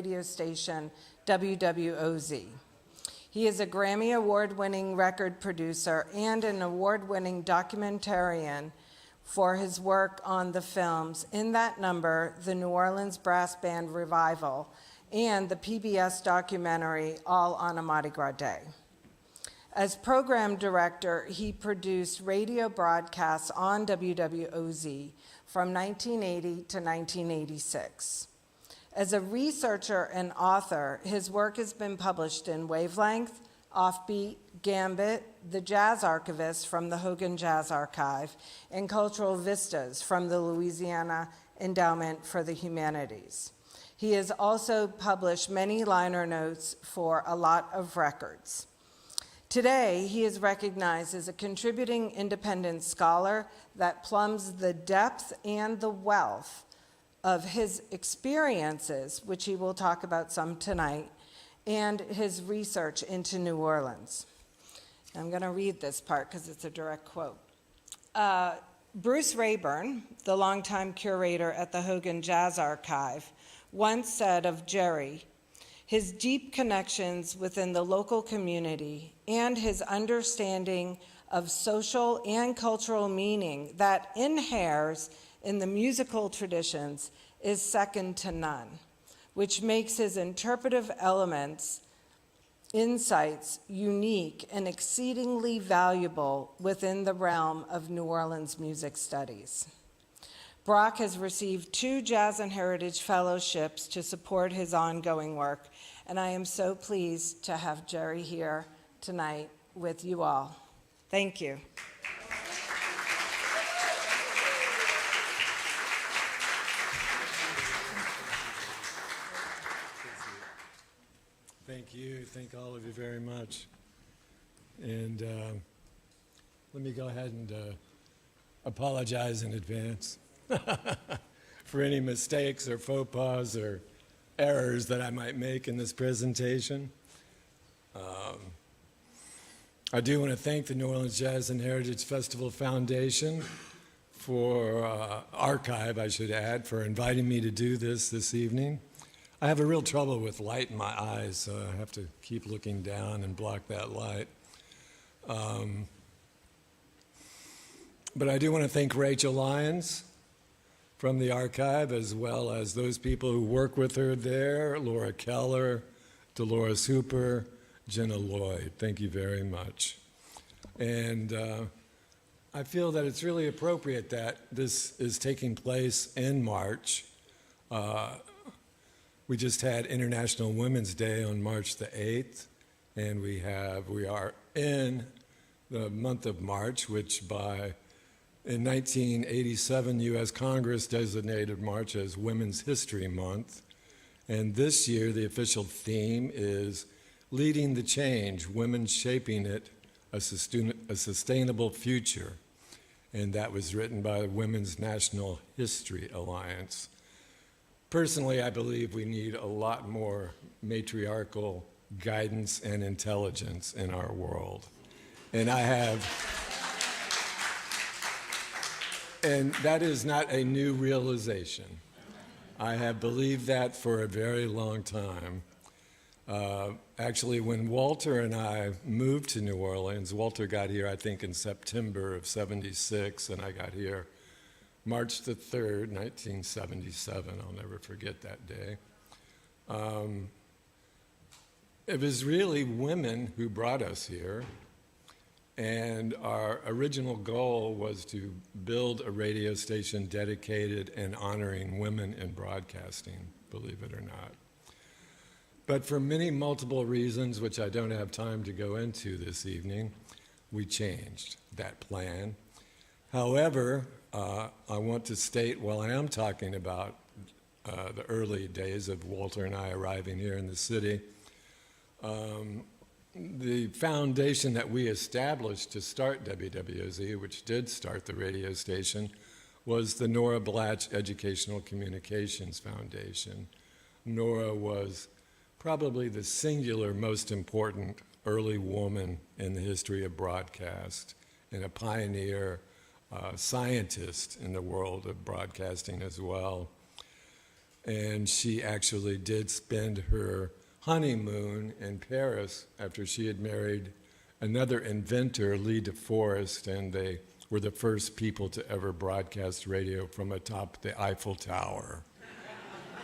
radio station WWOZ. He is a Grammy Award-winning record producer and an award-winning documentarian for his work on the films In That Number, the New Orleans Brass Band Revival, and the PBS documentary All on a Mardi Gras Day. As program director, he produced radio broadcasts on WWOZ from 1980 to 1986. As a researcher and author, his work has been published in Wavelength, Offbeat, Gambit, The Jazz Archivist from the Hogan Jazz Archive, and Cultural Vistas from the Louisiana Endowment for the Humanities. He has also published many liner notes for a lot of records. Today, he is recognized as a contributing independent scholar that plumbs the depth and the wealth of his experiences, which he will talk about some tonight, and his research into New Orleans. I'm going to read this part because it's a direct quote. Bruce Rayburn, the longtime curator at the Hogan Jazz Archive, once said of Jerry, his deep connections within the local community and his understanding of social and cultural meaning that inheres in the musical traditions is second to none, which makes his interpretive insights unique and exceedingly valuable within the realm of New Orleans music studies. Brock has received 2 Jazz and Heritage Fellowships to support his ongoing work, and I am so pleased to have Jerry here tonight with you all. Thank you. Thank you. Thank all of you very much. And let me go ahead and apologize in advance for any mistakes or faux pas or errors that I might make in this presentation. I do want to thank the New Orleans Jazz and Heritage Festival Foundation for Archive, I should add, for inviting me to do this evening. I have a real trouble with light in my eyes, so I have to keep looking down and block that light. But I do want to thank Rachel Lyons from the archive, as well as those people who work with her there, Laura Keller, Dolores Hooper, Jenna Lloyd. Thank you very much. And I feel that it's really appropriate that this is taking place in March. We just had International Women's Day on March the 8th, and we are in the month of March, which in 1987, U.S. Congress designated March as Women's History Month. And this year, the official theme is Leading the Change, Women Shaping It, a Sustainable Future. And that was written by the Women's National History Alliance. Personally, I believe we need a lot more matriarchal guidance and intelligence in our world. And that is not a new realization. I have believed that for a very long time. Actually, when Walter and I moved to New Orleans, Walter got here, I think, in September of '76, and I got here March the 3rd, 1977. I'll never forget that day. It was really women who brought us here, and our original goal was to build a radio station dedicated and honoring women in broadcasting, believe it or not. But for many multiple reasons, which I don't have time to go into this evening, we changed that plan. However, I want to state, while I am talking about the early days of Walter and I arriving here in the city, the foundation that we established to start WWOZ, which did start the radio station, was the Nora Blatch Educational Communications Foundation. Nora was probably the singular most important early woman in the history of broadcast, and a pioneer scientist in the world of broadcasting as well. And she actually did spend her honeymoon in Paris after she had married another inventor, Lee DeForest, and they were the first people to ever broadcast radio from atop the Eiffel Tower.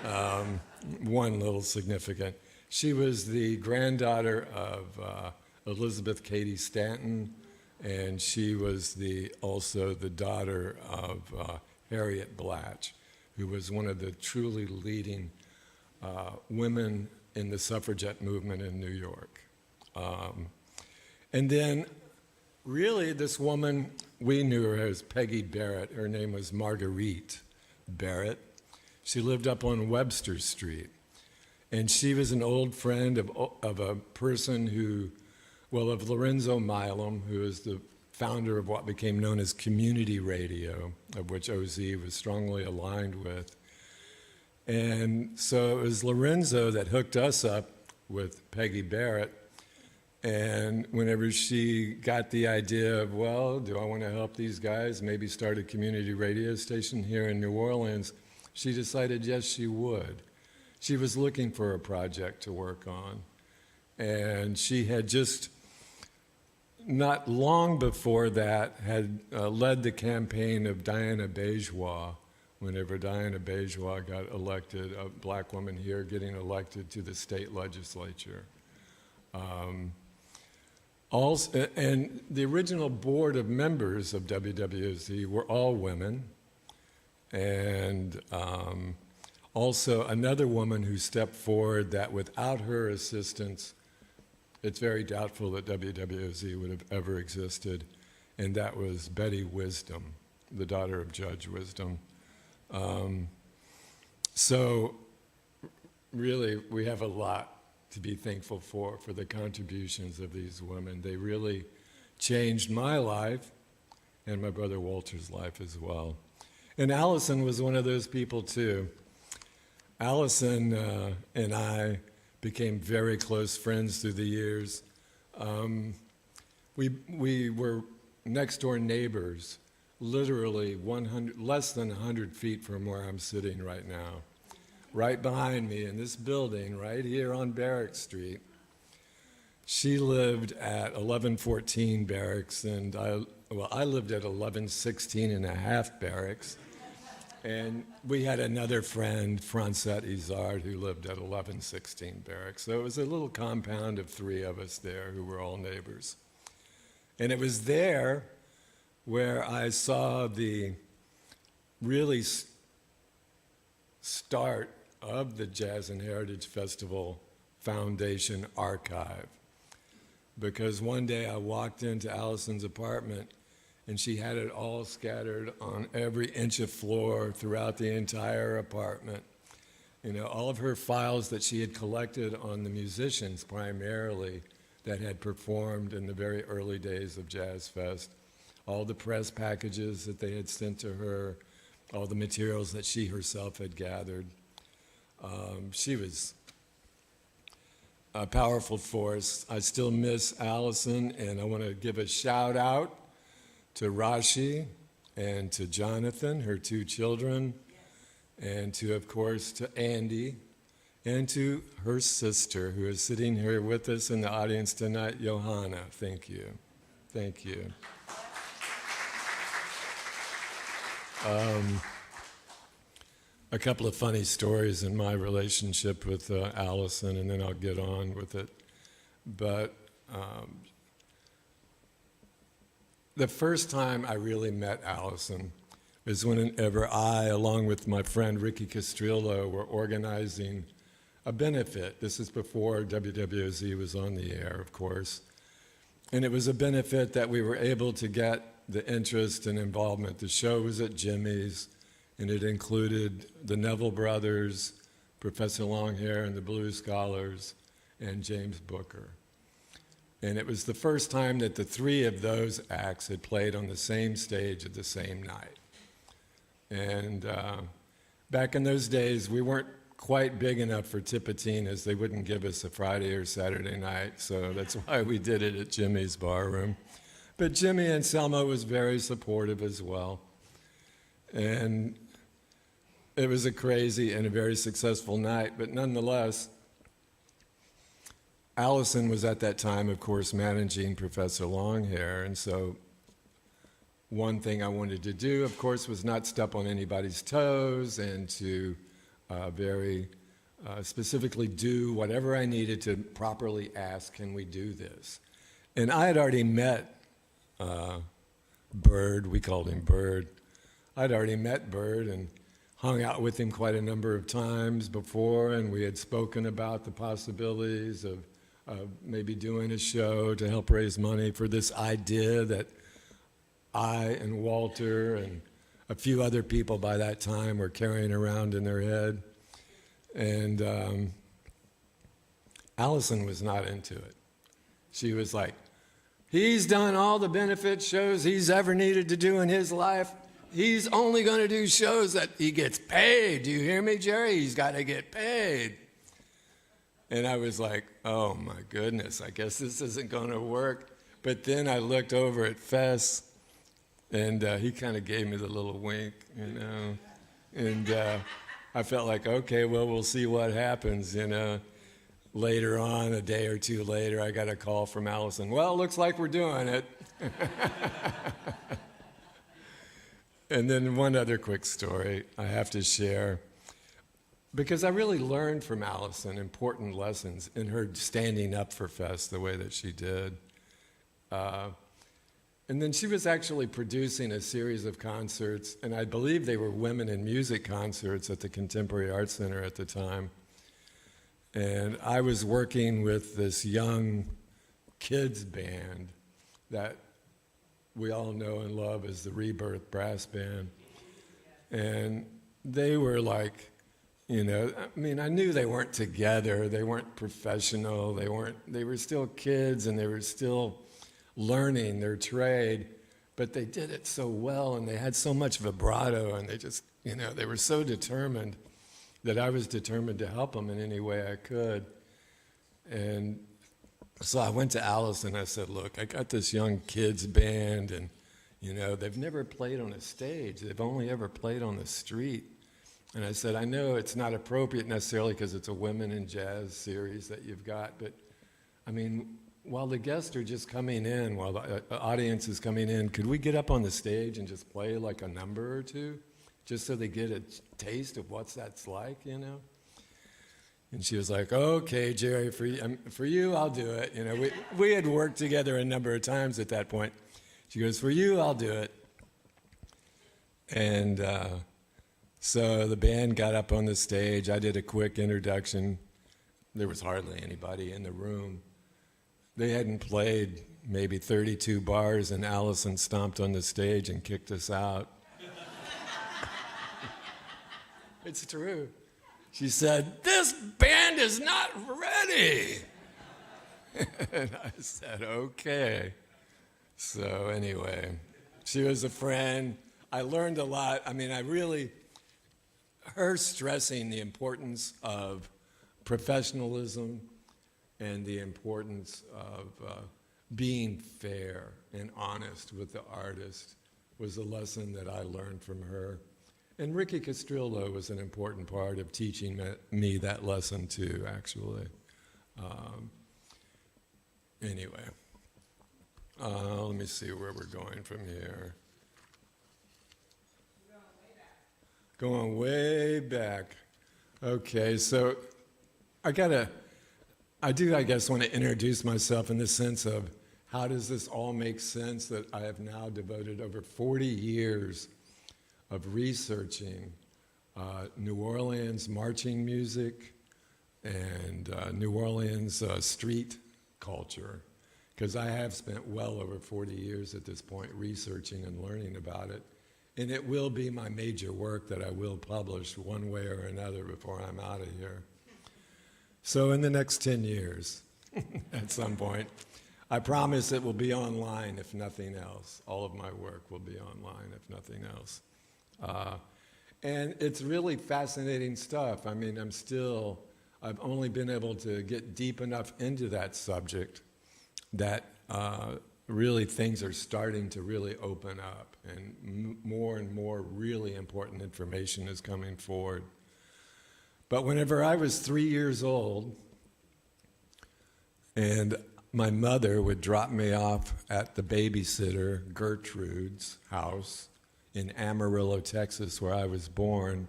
One little significant. She was the granddaughter of Elizabeth Cady Stanton, and she was also the daughter of Harriet Blatch, who was one of the truly leading women in the suffragette movement in New York. And then, really, this woman, we knew her as Peggy Barrett. Her name was Marguerite Barrett. She lived up on Webster Street. And she was an old friend of a person of Lorenzo Milam, who is the founder of what became known as community radio, of which OZ was strongly aligned with. And so it was Lorenzo that hooked us up with Peggy Barrett. And whenever she got the idea of, well, do I want to help these guys maybe start a community radio station here in New Orleans, she decided yes, she would. She was looking for a project to work on. And she had just, not long before that, had led the campaign of Diana Bourgeois. Whenever Diana Bourgeois got elected, a black woman here getting elected to the state legislature. And the original board of members of WWOZ were all women. And also another woman who stepped forward that without her assistance, it's very doubtful that WWOZ would have ever existed, and that was Betty Wisdom, the daughter of Judge Wisdom. So really, we have a lot to be thankful for the contributions of these women. They really changed my life and my brother Walter's life as well. And Allison was one of those people too. Allison and I became very close friends through the years. We were next door neighbors, literally less than 100 feet from where I'm sitting right now. Right behind me in this building, right here on Barrack Street. She lived at 1114 Barracks, and I lived at 1116 and a half Barracks. And we had another friend, Francette Izard, who lived at 1116 Barracks. So it was a little compound of three of us there who were all neighbors. And it was there where I saw the really start of the Jazz and Heritage Festival Foundation archive. Because one day I walked into Allison's apartment and she had it all scattered on every inch of floor throughout the entire apartment. You know, all of her files that she had collected on the musicians primarily that had performed in the very early days of Jazzfest, all the press packages that they had sent to her, all the materials that she herself had gathered. She was a powerful force. I still miss Allison, and I want to give a shout out to Rashi and to Jonathan, her two children, and to, of course, to Andy, and to her sister, who is sitting here with us in the audience tonight, Johanna. Thank you. Thank you. A couple of funny stories in my relationship with Allison, and then I'll get on with it. But the first time I really met Allison was whenever I, along with my friend Ricky Castrillo, were organizing a benefit. This is before WWOZ was on the air, of course. And it was a benefit that we were able to get the interest and involvement. The show was at Jimmy's, and it included the Neville Brothers, Professor Longhair and the Blues Scholars, and James Booker. And it was the first time that the three of those acts had played on the same stage at the same night. And back in those days, we weren't quite big enough for Tipitinas. They wouldn't give us a Friday or Saturday night, so that's why we did it at Jimmy's Barroom. But Jimmy and Selma was very supportive as well. And it was a crazy and a very successful night, but nonetheless, Allison was at that time, of course, managing Professor Longhair, and so one thing I wanted to do, of course, was not step on anybody's toes and to very specifically do whatever I needed to properly ask, can we do this? And I had already met Bird, we called him Bird. I'd already met Bird and hung out with him quite a number of times before, and we had spoken about the possibilities of maybe doing a show to help raise money for this idea that I and Walter and a few other people by that time were carrying around in their head. And Allison was not into it. She was like, he's done all the benefit shows he's ever needed to do in his life. He's only going to do shows that he gets paid. Do you hear me, Jerry? He's got to get paid. And I was like, oh my goodness, I guess this isn't going to work. But then I looked over at Fess, and he kind of gave me the little wink, you know. And I felt like, okay, well, we'll see what happens, you know. Later on, a day or two later, I got a call from Allison. Well, looks like we're doing it. And then one other quick story I have to share, because I really learned from Allison important lessons in her standing up for Fest the way that she did. And then she was actually producing a series of concerts, and I believe they were women in music concerts at the Contemporary Arts Center at the time. And I was working with this young kids band that we all know and love as the Rebirth Brass Band. And they were like, you know, I mean, I knew they weren't together, they weren't professional, they were still kids and they were still learning their trade, but they did it so well and they had so much vibrato and they just, you know, they were so determined that I was determined to help them in any way I could. And so I went to Alice and I said, look, I got this young kids band and, you know, they've never played on a stage. They've only ever played on the street. And I said, I know it's not appropriate necessarily because it's a women in jazz series that you've got, but I mean, while the guests are just coming in, while the audience is coming in, could we get up on the stage and just play like a number or two, just so they get a taste of what that's like, you know? And she was like, okay, Jerry, for you, I'll do it. You know, we had worked together a number of times at that point. She goes, for you, I'll do it. And so the band got up on the stage. I did a quick introduction. There was hardly anybody in the room. They hadn't played maybe 32 bars, and Allison stomped on the stage and kicked us out. It's true. She said, this band is not ready. And I said, okay. So anyway, she was a friend. I learned a lot. I mean, her stressing the importance of professionalism and the importance of being fair and honest with the artist was a lesson that I learned from her. And Ricky Castrillo was an important part of teaching me that lesson too, actually. Anyway, let me see where we're going from here. Going way back. Okay, so I guess, want to introduce myself in the sense of how does this all make sense that I have now devoted over 40 years of researching New Orleans marching music and New Orleans street culture, because I have spent well over 40 years at this point researching and learning about it. And it will be my major work that I will publish one way or another before I'm out of here. So in the next 10 years, at some point, I promise it will be online if nothing else. All of my work will be online if nothing else. And it's really fascinating stuff. I mean, I've only been able to get deep enough into that subject that really things are starting to really open up, and more really important information is coming forward. But whenever I was 3 years old, and my mother would drop me off at the babysitter Gertrude's house in Amarillo, Texas, where I was born,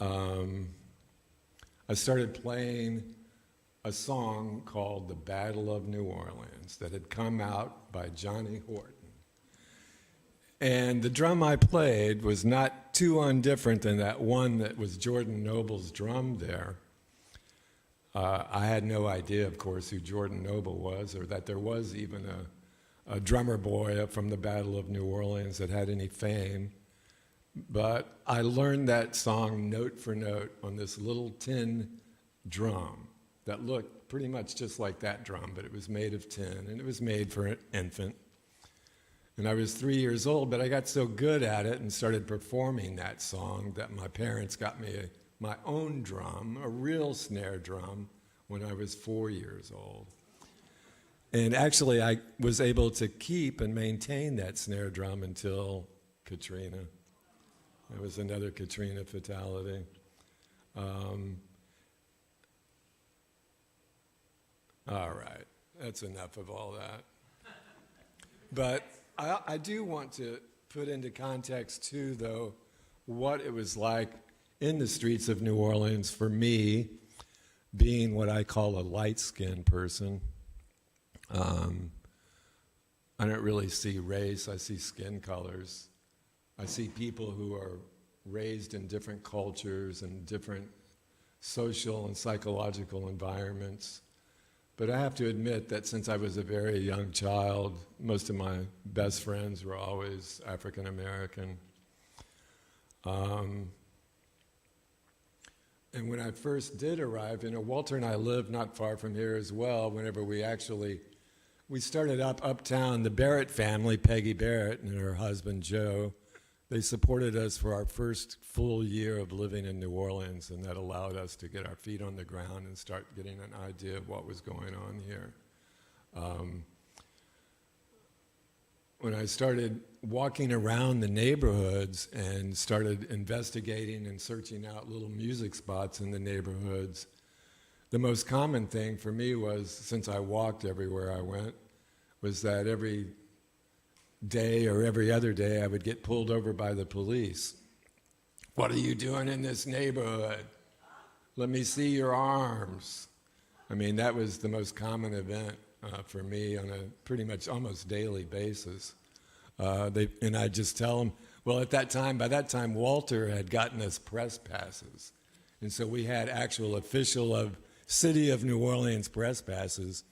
I started playing a song called The Battle of New Orleans that had come out by Johnny Horton. And the drum I played was not too undifferent than that one that was Jordan Noble's drum there. I had no idea, of course, who Jordan Noble was, or that there was even a drummer boy from the Battle of New Orleans that had any fame. But I learned that song note for note on this little tin drum that looked pretty much just like that drum, but it was made of tin, and it was made for an infant. And I was 3 years old, but I got so good at it and started performing that song that my parents got me my own drum, a real snare drum, when I was 4 years old. And actually, I was able to keep and maintain that snare drum until Katrina. There was another Katrina fatality. All right, that's enough of all that. But I do want to put into context, too, though, what it was like in the streets of New Orleans for me, being what I call a light-skinned person. I don't really see race, I see skin colors. I see people who are raised in different cultures and different social and psychological environments. But I have to admit that since I was a very young child, most of my best friends were always African American. And when I first did arrive, Walter and I lived not far from here as well. Whenever we started up uptown, the Barrett family, Peggy Barrett and her husband Joe, they supported us for our first full year of living in New Orleans, and that allowed us to get our feet on the ground and start getting an idea of what was going on here. When I started walking around the neighborhoods and started investigating and searching out little music spots in the neighborhoods, the most common thing for me was, since I walked everywhere I went, was that every day or every other day I would get pulled over by the police. What are you doing in this neighborhood? Let me see your arms. I mean, that was the most common event for me on a pretty much almost daily basis. And I'd just tell them, well, by that time, Walter had gotten us press passes. And so we had actual official of City of New Orleans press passes,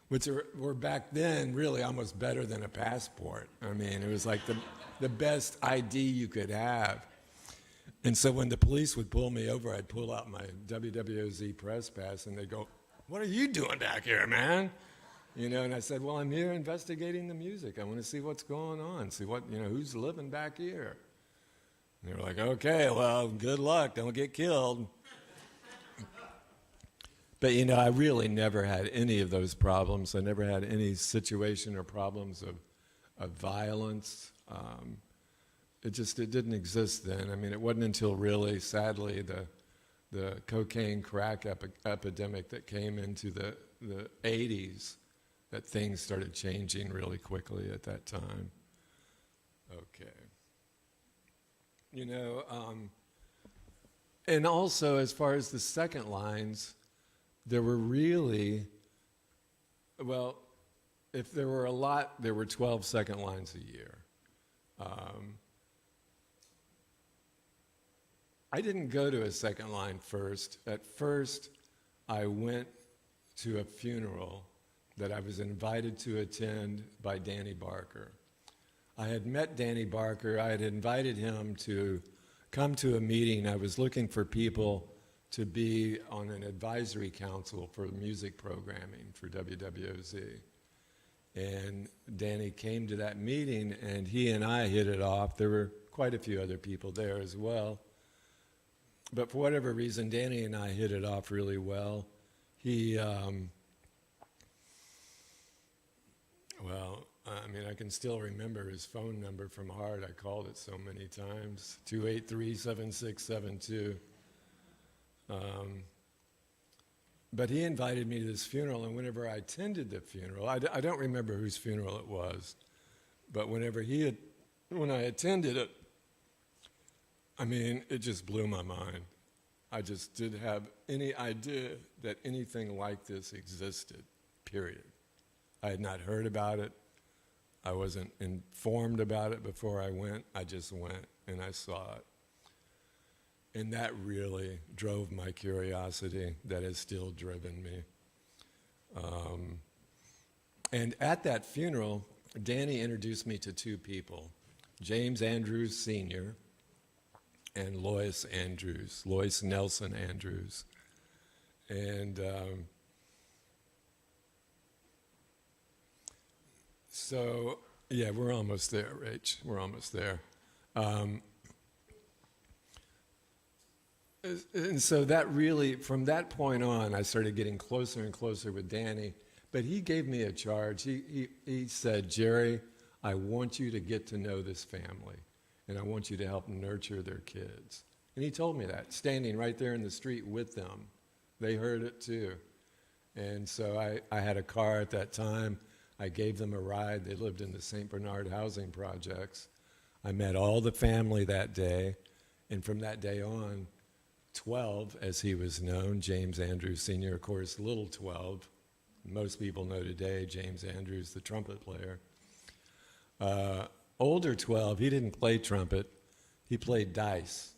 which were back then really almost better than a passport. I mean, it was like the best ID you could have. And so when the police would pull me over, I'd pull out my WWOZ press pass, and they'd go, "What are you doing back here, man?" And I said, "Well, I'm here investigating the music. I want to see what's going on, see who's living back here." And they were like, "Okay, well, good luck. Don't get killed." But, I really never had any of those problems. I never had any situation or problems of violence. It didn't exist then. I mean, it wasn't until really, sadly, the cocaine crack epidemic that came into the 80s that things started changing really quickly at that time. Okay. And also, as far as the second lines, there were really, well, if there were a lot, there were 12 second lines a year. I didn't go to a second line first. At first, I went to a funeral that I was invited to attend by Danny Barker. I had met Danny Barker. I had invited him to come to a meeting. I was looking for people to be on an advisory council for music programming for WWOZ. And Danny came to that meeting, and he and I hit it off. There were quite a few other people there as well. But for whatever reason, Danny and I hit it off really well. Well, I mean, I can still remember his phone number from heart. I called it so many times, 283-7672. But he invited me to this funeral, and whenever I attended the funeral, I don't remember whose funeral it was, but when I attended it, I mean, it just blew my mind. I just didn't have any idea that anything like this existed, period. I had not heard about it. I wasn't informed about it before I went. I just went and I saw it. And that really drove my curiosity. That has still driven me. And at that funeral, Danny introduced me to two people, James Andrews Sr. and Lois Nelson Andrews. And so, yeah, we're almost there, Rach. We're almost there. And so that really, from that point on, I started getting closer and closer with Danny. But he gave me a charge. He said, Jerry, I want you to get to know this family, and I want you to help nurture their kids. And he told me that, standing right there in the street with them. They heard it too. And so I had a car at that time. I gave them a ride. They lived in the St. Bernard housing projects. I met all the family that day, and from that day on, 12, as he was known, James Andrews Sr., of course, Little 12. Most people know today James Andrews, the trumpet player. Older 12, he didn't play trumpet, he played dice.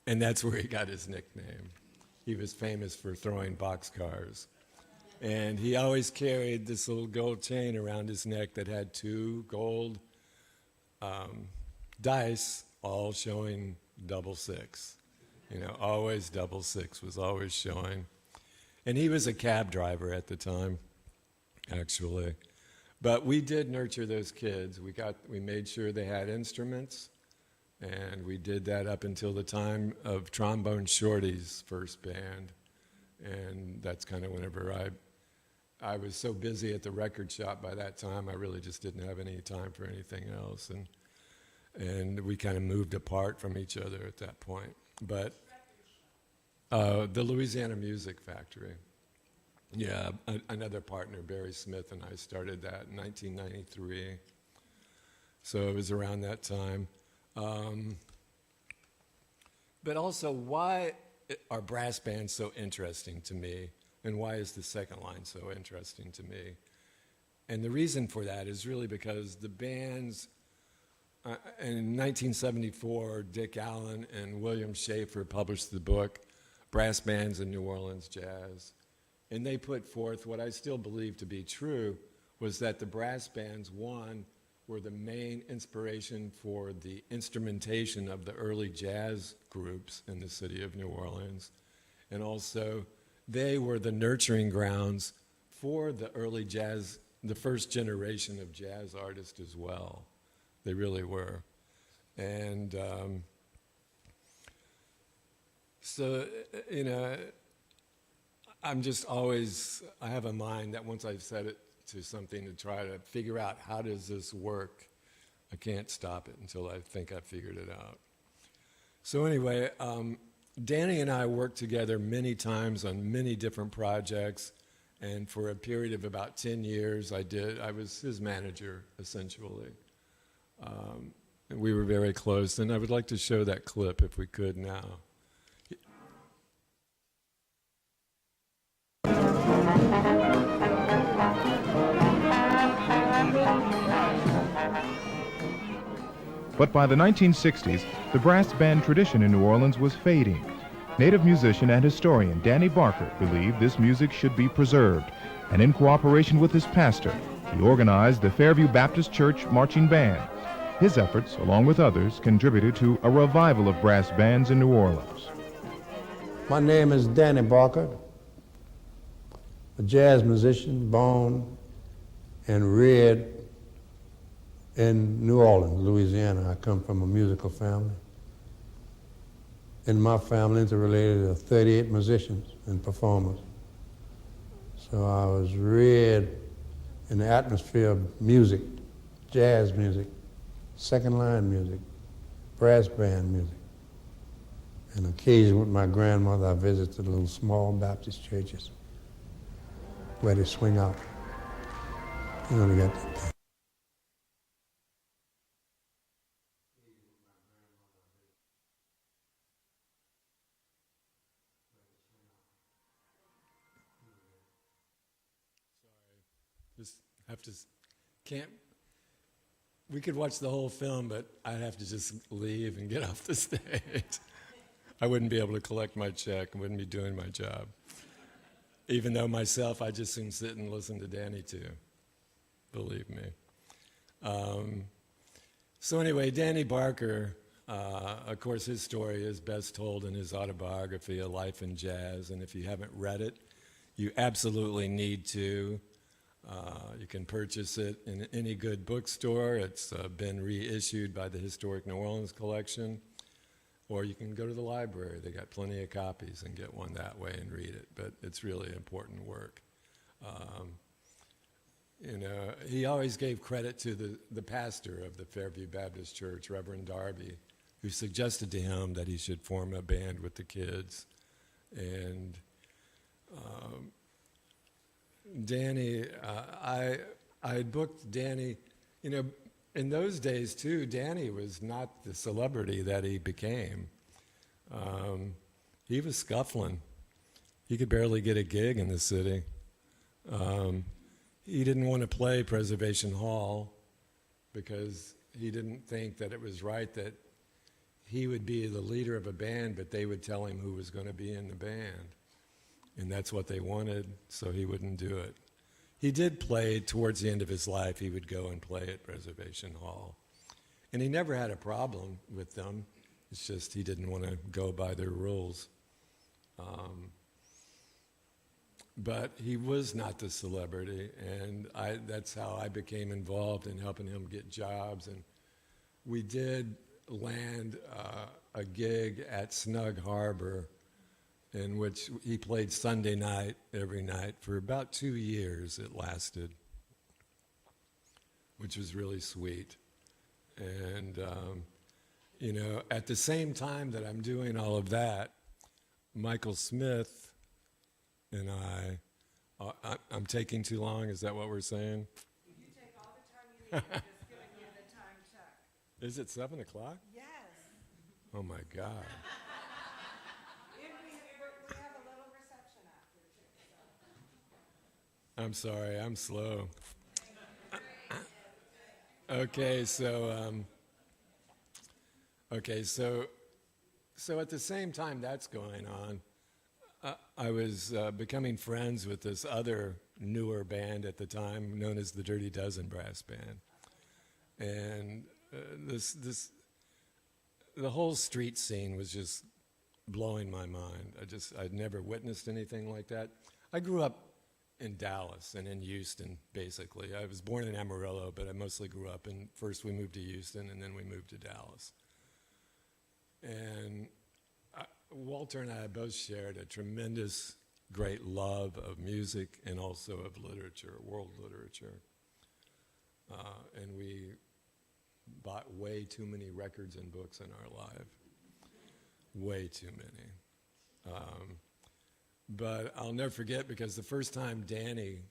And that's where he got his nickname. He was famous for throwing boxcars. And he always carried this little gold chain around his neck that had two gold dice, all showing 666. You know, always 666 was always showing. And he was a cab driver at the time, actually. But we did nurture those kids. We made sure they had instruments, and we did that up until the time of Trombone Shorty's first band. And that's kind of whenever I was so busy at the record shop by that time, I really just didn't have any time for anything else. And we kind of moved apart from each other at that point. But the Louisiana Music Factory. Yeah, another partner, Barry Smith, and I started that in 1993. So it was around that time. But also, why are brass bands so interesting to me? And why is the second line so interesting to me? And the reason for that is really because the bands, in 1974, Dick Allen and William Schaefer published the book, Brass Bands in New Orleans Jazz. And they put forth what I still believe to be true, was that the brass bands, one, were the main inspiration for the instrumentation of the early jazz groups in the city of New Orleans. And also, they were the nurturing grounds for the early jazz, the first generation of jazz artists as well. They really were. And so, you know, I'm just always, I have a mind that once I've set it to something to try to figure out how does this work, I can't stop it until I think I've figured it out. So anyway, Danny and I worked together many times on many different projects, and for a period of about 10 years I was his manager, essentially. And we were very close, and I would like to show that clip if we could now. But by the 1960s, the brass band tradition in New Orleans was fading. Native musician and historian Danny Barker believed this music should be preserved, and in cooperation with his pastor, he organized the Fairview Baptist Church Marching Band. His efforts, along with others, contributed to a revival of brass bands in New Orleans. My name is Danny Barker, a jazz musician born and reared in New Orleans, Louisiana. I come from a musical family. In my family, it's related to 38 musicians and performers. So I was reared in the atmosphere of music, jazz music, second line music, brass band music. And occasionally with my grandmother, I visited little small Baptist churches where they swing out. You know, they got that. Just have to, can't, we could watch the whole film, but I'd have to just leave and get off the stage. I wouldn't be able to collect my check, I wouldn't be doing my job. Even though myself, I just soon sit and listen to Danny too, believe me. So anyway, Danny Barker, of course his story is best told in his autobiography, A Life in Jazz, and if you haven't read it, you absolutely need to. You can purchase it in any good bookstore. It's been reissued by the Historic New Orleans Collection. Or you can go to the library. They got plenty of copies and get one that way and read it. But it's really important work. You know, he always gave credit to the pastor of the Fairview Baptist Church, Reverend Darby, who suggested to him that he should form a band with the kids. And Danny, I had booked Danny, you know, in those days too, Danny was not the celebrity that he became. He was scuffling. He could barely get a gig in the city. He didn't want to play Preservation Hall because he didn't think that it was right that he would be the leader of a band, but they would tell him who was going to be in the band. And that's what they wanted, so he wouldn't do it. He did play towards the end of his life. He would go and play at Preservation Hall. And he never had a problem with them. It's just he didn't want to go by their rules. But he was not the celebrity, and that's how I became involved in helping him get jobs. And we did land a gig at Snug Harbor in which he played Sunday night every night for about 2 years it lasted, which was really sweet. And, you know, at the same time that I'm doing all of that, Michael Smith and I'm taking too long, is that what we're saying? You take all the time you need, I'm just giving you the time check. Is it 7 o'clock? Yes. Oh my God. And we have a little reception after too, so. I'm sorry, I'm slow. Okay, so at the same time that's going on, I was becoming friends with this other newer band at the time known as the Dirty Dozen Brass Band. And the whole street scene was just blowing my mind. I'd never witnessed anything like that. I grew up in Dallas and in Houston, basically. I was born in Amarillo, but I mostly grew up in, first we moved to Houston and then we moved to Dallas. And Walter and I both shared a tremendous, great love of music and also of literature, world literature. And we bought way too many records and books in our life. Way too many. But I'll never forget, because the first time Danny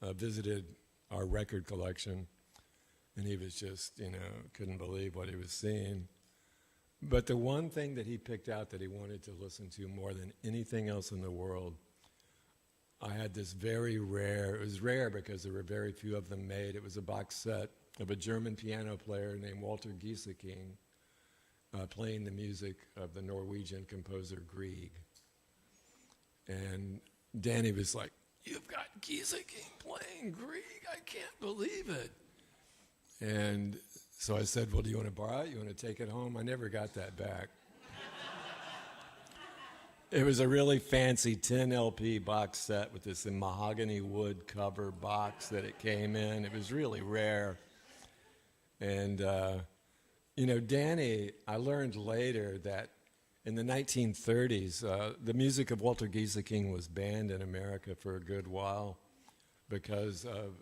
visited our record collection, and he was just, you know, couldn't believe what he was seeing. But the one thing that he picked out that he wanted to listen to more than anything else in the world, I had this very rare, it was rare because there were very few of them made. It was a box set of a German piano player named Walter Gieseking playing the music of the Norwegian composer Grieg. And Danny was like, "You've got Gieseking playing Grieg? I can't believe it." And so I said, "Well, do you want to borrow it? You want to take it home?" I never got that back. It was a really fancy 10 LP box set with this mahogany wood cover box that it came in. It was really rare. And, you know, Danny, I learned later that in the 1930s, the music of Walter Gieseking was banned in America for a good while because of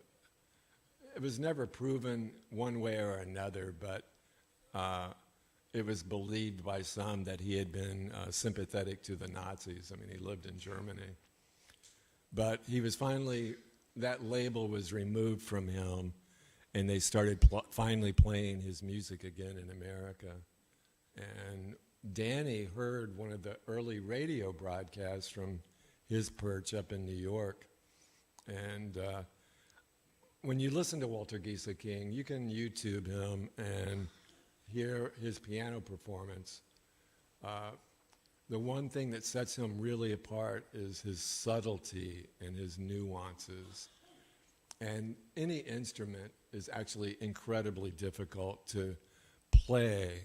it was never proven one way or another, but it was believed by some that he had been sympathetic to the Nazis. I mean, he lived in Germany. But he was finally, that label was removed from him, and they started finally playing his music again in America. And Danny heard one of the early radio broadcasts from his perch up in New York. And when you listen to Walter Giesa King, you can YouTube him and hear his piano performance. The one thing that sets him really apart is his subtlety and his nuances. And any instrument is actually incredibly difficult to play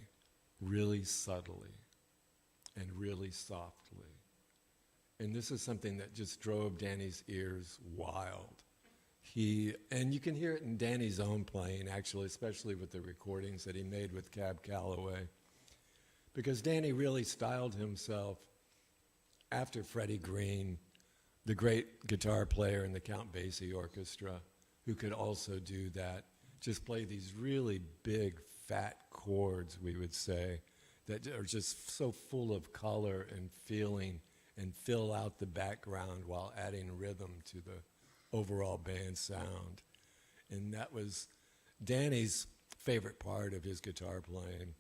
really subtly and really softly. And this is something that just drove Danny's ears wild. And you can hear it in Danny's own playing, actually, especially with the recordings that he made with Cab Calloway. Because Danny really styled himself after Freddie Green, the great guitar player in the Count Basie Orchestra, who could also do that, just play these really big, fat chords, we would say, that are just so full of color and feeling and fill out the background while adding rhythm to the overall band sound. And that was Danny's favorite part of his guitar playing.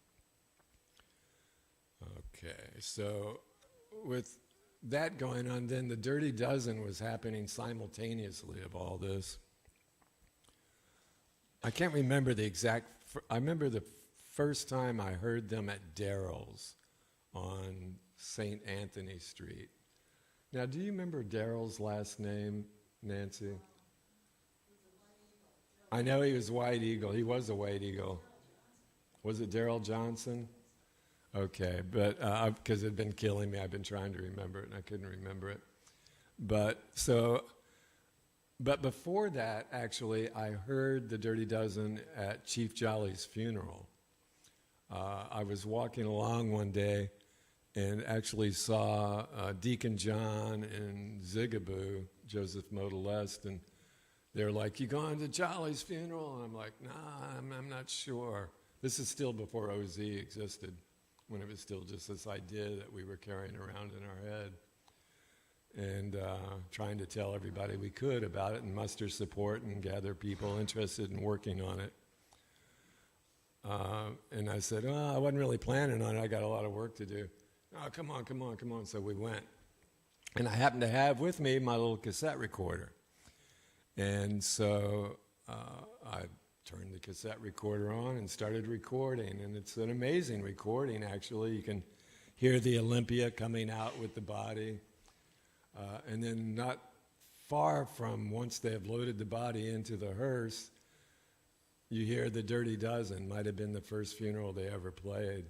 Okay, so with that going on, then the Dirty Dozen was happening simultaneously of all this. I can't remember the exact, I remember the first time I heard them at Daryl's on St. Anthony Street. Now, do you remember Daryl's last name, Nancy? I know he was White Eagle. He was a White Eagle. Was it Daryl Johnson? Okay, but because it had been killing me, I've been trying to remember it, and I couldn't remember it. But before that, actually, I heard the Dirty Dozen at Chief Jolly's funeral. I was walking along one day and actually saw Deacon John and Zigaboo, Joseph Modalest, and they're like, "You going to Jolly's funeral?" And I'm like, "Nah, I'm not sure." This is still before OZ existed, when it was still just this idea that we were carrying around in our head, and trying to tell everybody we could about it and muster support and gather people interested in working on it. And I said, "Oh, I wasn't really planning on it. I got a lot of work to do." "Oh, come on." So we went. And I happened to have with me my little cassette recorder. And so I turned the cassette recorder on and started recording. And it's an amazing recording, actually. You can hear the Olympia coming out with the body. And then not far from once they have loaded the body into the hearse, you hear the Dirty Dozen. Might have been the first funeral they ever played.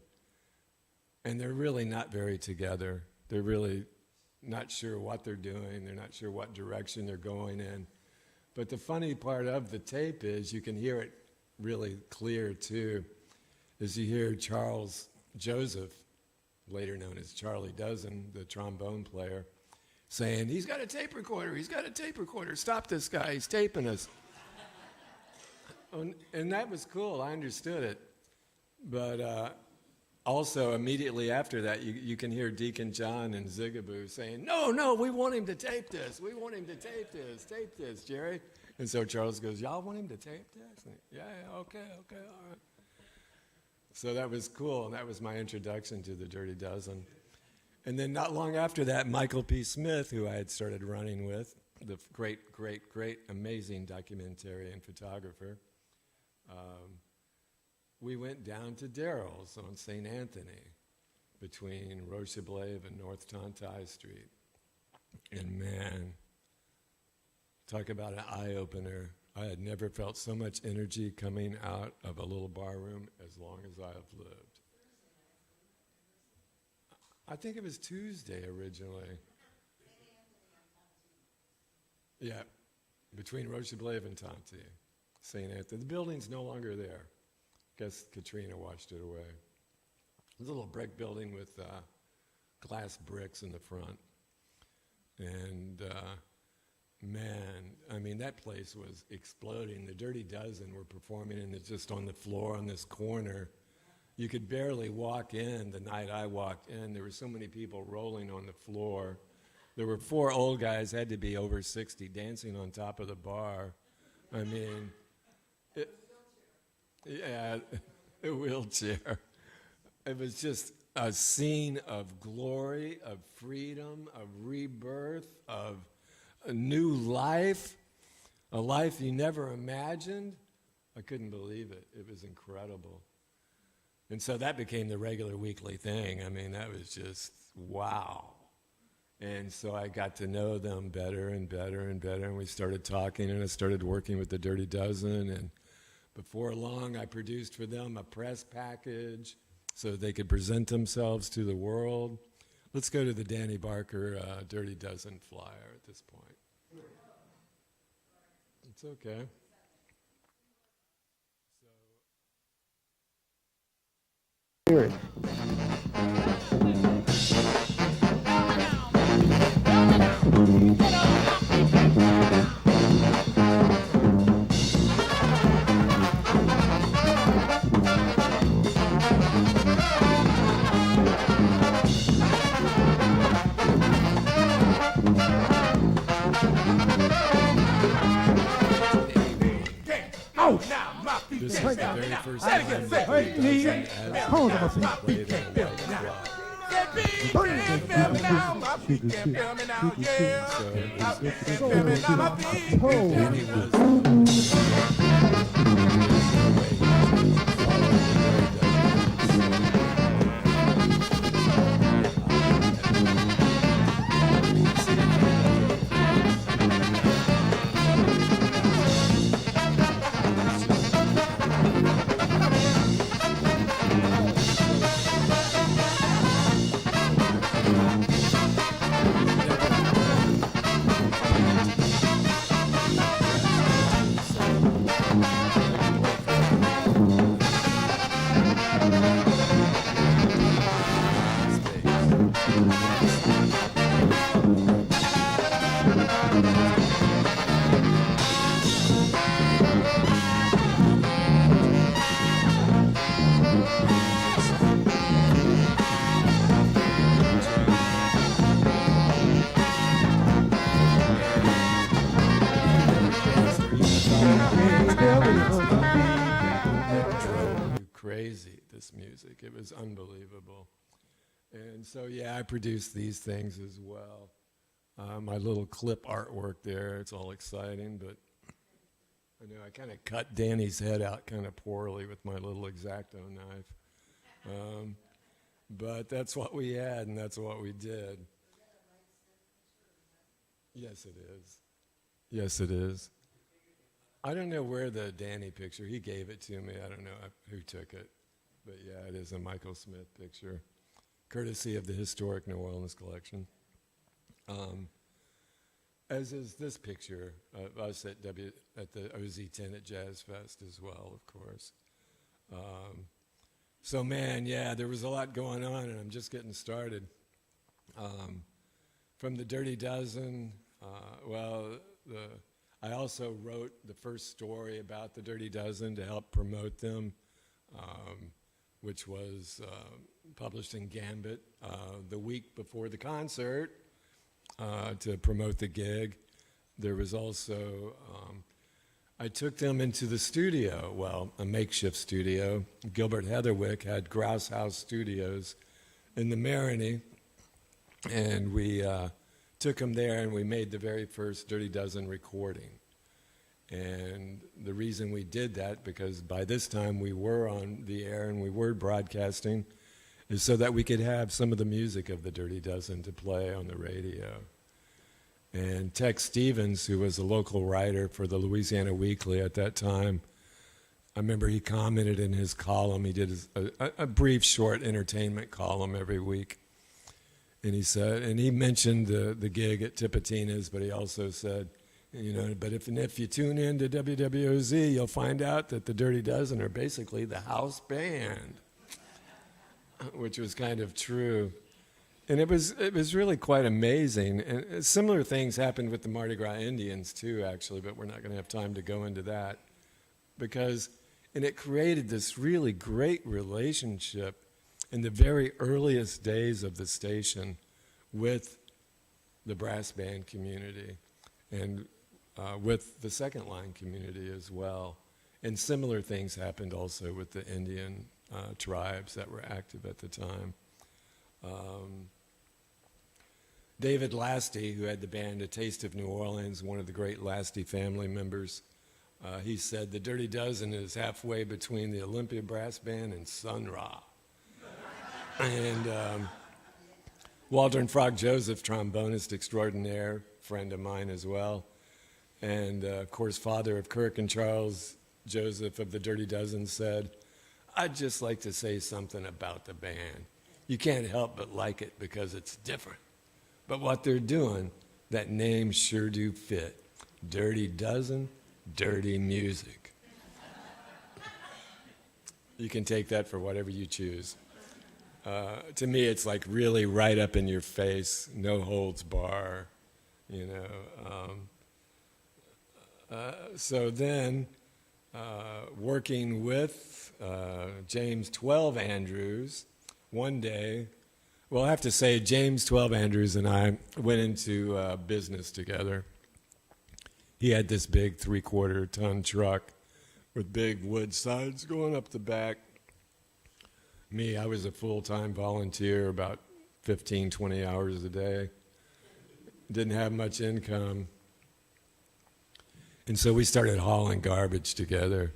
And they're really not very together. They're really not sure what they're doing. They're not sure what direction they're going in. But the funny part of the tape is, you can hear it really clear too, is you hear Charles Joseph, later known as Charlie Dozen, the trombone player, saying, "He's got a tape recorder, he's got a tape recorder, stop this guy, he's taping us." And that was cool, I understood it. But also, immediately after that, you can hear Deacon John and Zigaboo saying, no, we want him to tape this. We want him to tape this, Jerry. And so Charles goes, "Y'all want him to tape this?" And, yeah, okay, all right. So that was cool, and that was my introduction to the Dirty Dozen. And then not long after that, Michael P. Smith, who I had started running with, the great, amazing documentarian photographer, we went down to Daryl's on St. Anthony between Rocheblave and North Tontai Street. And man, talk about an eye-opener. I had never felt so much energy coming out of a little bar room as long as I have lived. I think it was Tuesday originally. Yeah, between Rocheblave and Tonti, St. Anthony. The building's no longer there. Guess Katrina washed it away. It's a little brick building with glass bricks in the front. And man, I I mean, that place was exploding. The Dirty Dozen were performing, and it's just on the floor on this corner. You could barely walk in the night I walked in. There were so many people rolling on the floor. There were 4 old guys, had to be over 60, dancing on top of the bar. I mean, yeah, a wheelchair. It was just a scene of glory, of freedom, of rebirth, of a new life, a life you never imagined. I couldn't believe it. It was incredible. And so that became the regular weekly thing. I mean, that was just wow. And so I got to know them better and better and better, and we started talking, and I started working with the Dirty Dozen, and before long I produced for them a press package so they could present themselves to the world. Let's go to the Danny Barker Dirty Dozen flyer at this point. It's okay. This is the very first time that Dirty Dozen has played in a white club. Crazy, this music. It was unbelievable. And so, yeah, I produced these things as well. My little clip artwork there, it's all exciting, but I know I kind of cut Danny's head out kind of poorly with my little X-Acto knife. But that's what we had, and that's what we did. Yes, it is. Yes, it is. I don't know where the Danny picture, he gave it to me. I don't know who took it. But yeah, it is a Michael Smith picture, courtesy of the Historic New Orleans Collection. As is this picture of us at the OZ10 at Jazzfest as well, of course. So man, yeah, there was a lot going on, and I'm just getting started. From the Dirty Dozen, I also wrote the first story about the Dirty Dozen to help promote them, which was published in Gambit the week before the concert to promote the gig. There was also, I took them into the studio, well, a makeshift studio. Gilbert Heatherwick had Grouse House Studios in the Marigny, and we took them there, and we made the very first Dirty Dozen recording. And the reason we did that, because by this time we were on the air and we were broadcasting, is so that we could have some of the music of the Dirty Dozen to play on the radio. And Tex Stevens, who was a local writer for the Louisiana Weekly at that time, I remember he commented in his column, he did a brief, short entertainment column every week. And he said, and he mentioned the gig at Tipitina's, but he also said, you know, but if you tune in to WWOZ, you'll find out that the Dirty Dozen are basically the house band, which was kind of true. And it was really quite amazing. And similar things happened with the Mardi Gras Indians too, actually, but we're not going to have time to go into that. And it created this really great relationship in the very earliest days of the station with the brass band community and with the second line community as well. And similar things happened also with the Indian tribes that were active at the time. David Lasty, who had the band A Taste of New Orleans, one of the great Lasty family members, he said, the Dirty Dozen is halfway between the Olympia Brass Band and Sun Ra. And Waldron Frog Joseph, trombonist extraordinaire, friend of mine as well. And, of course, father of Kirk and Charles Joseph of the Dirty Dozen said, I'd just like to say something about the band. You can't help but like it because it's different. But what they're doing, that name sure do fit. Dirty Dozen, dirty music. You can take that for whatever you choose. To me, it's like really right up in your face, no holds bar, you know. So then, working with James 12 Andrews, one day, well, I have to say, James 12 Andrews and I went into business together. He had this big 3/4-ton truck with big wood sides going up the back. Me, I was a full-time volunteer, about 15, 20 hours a day. Didn't have much income. And so we started hauling garbage together.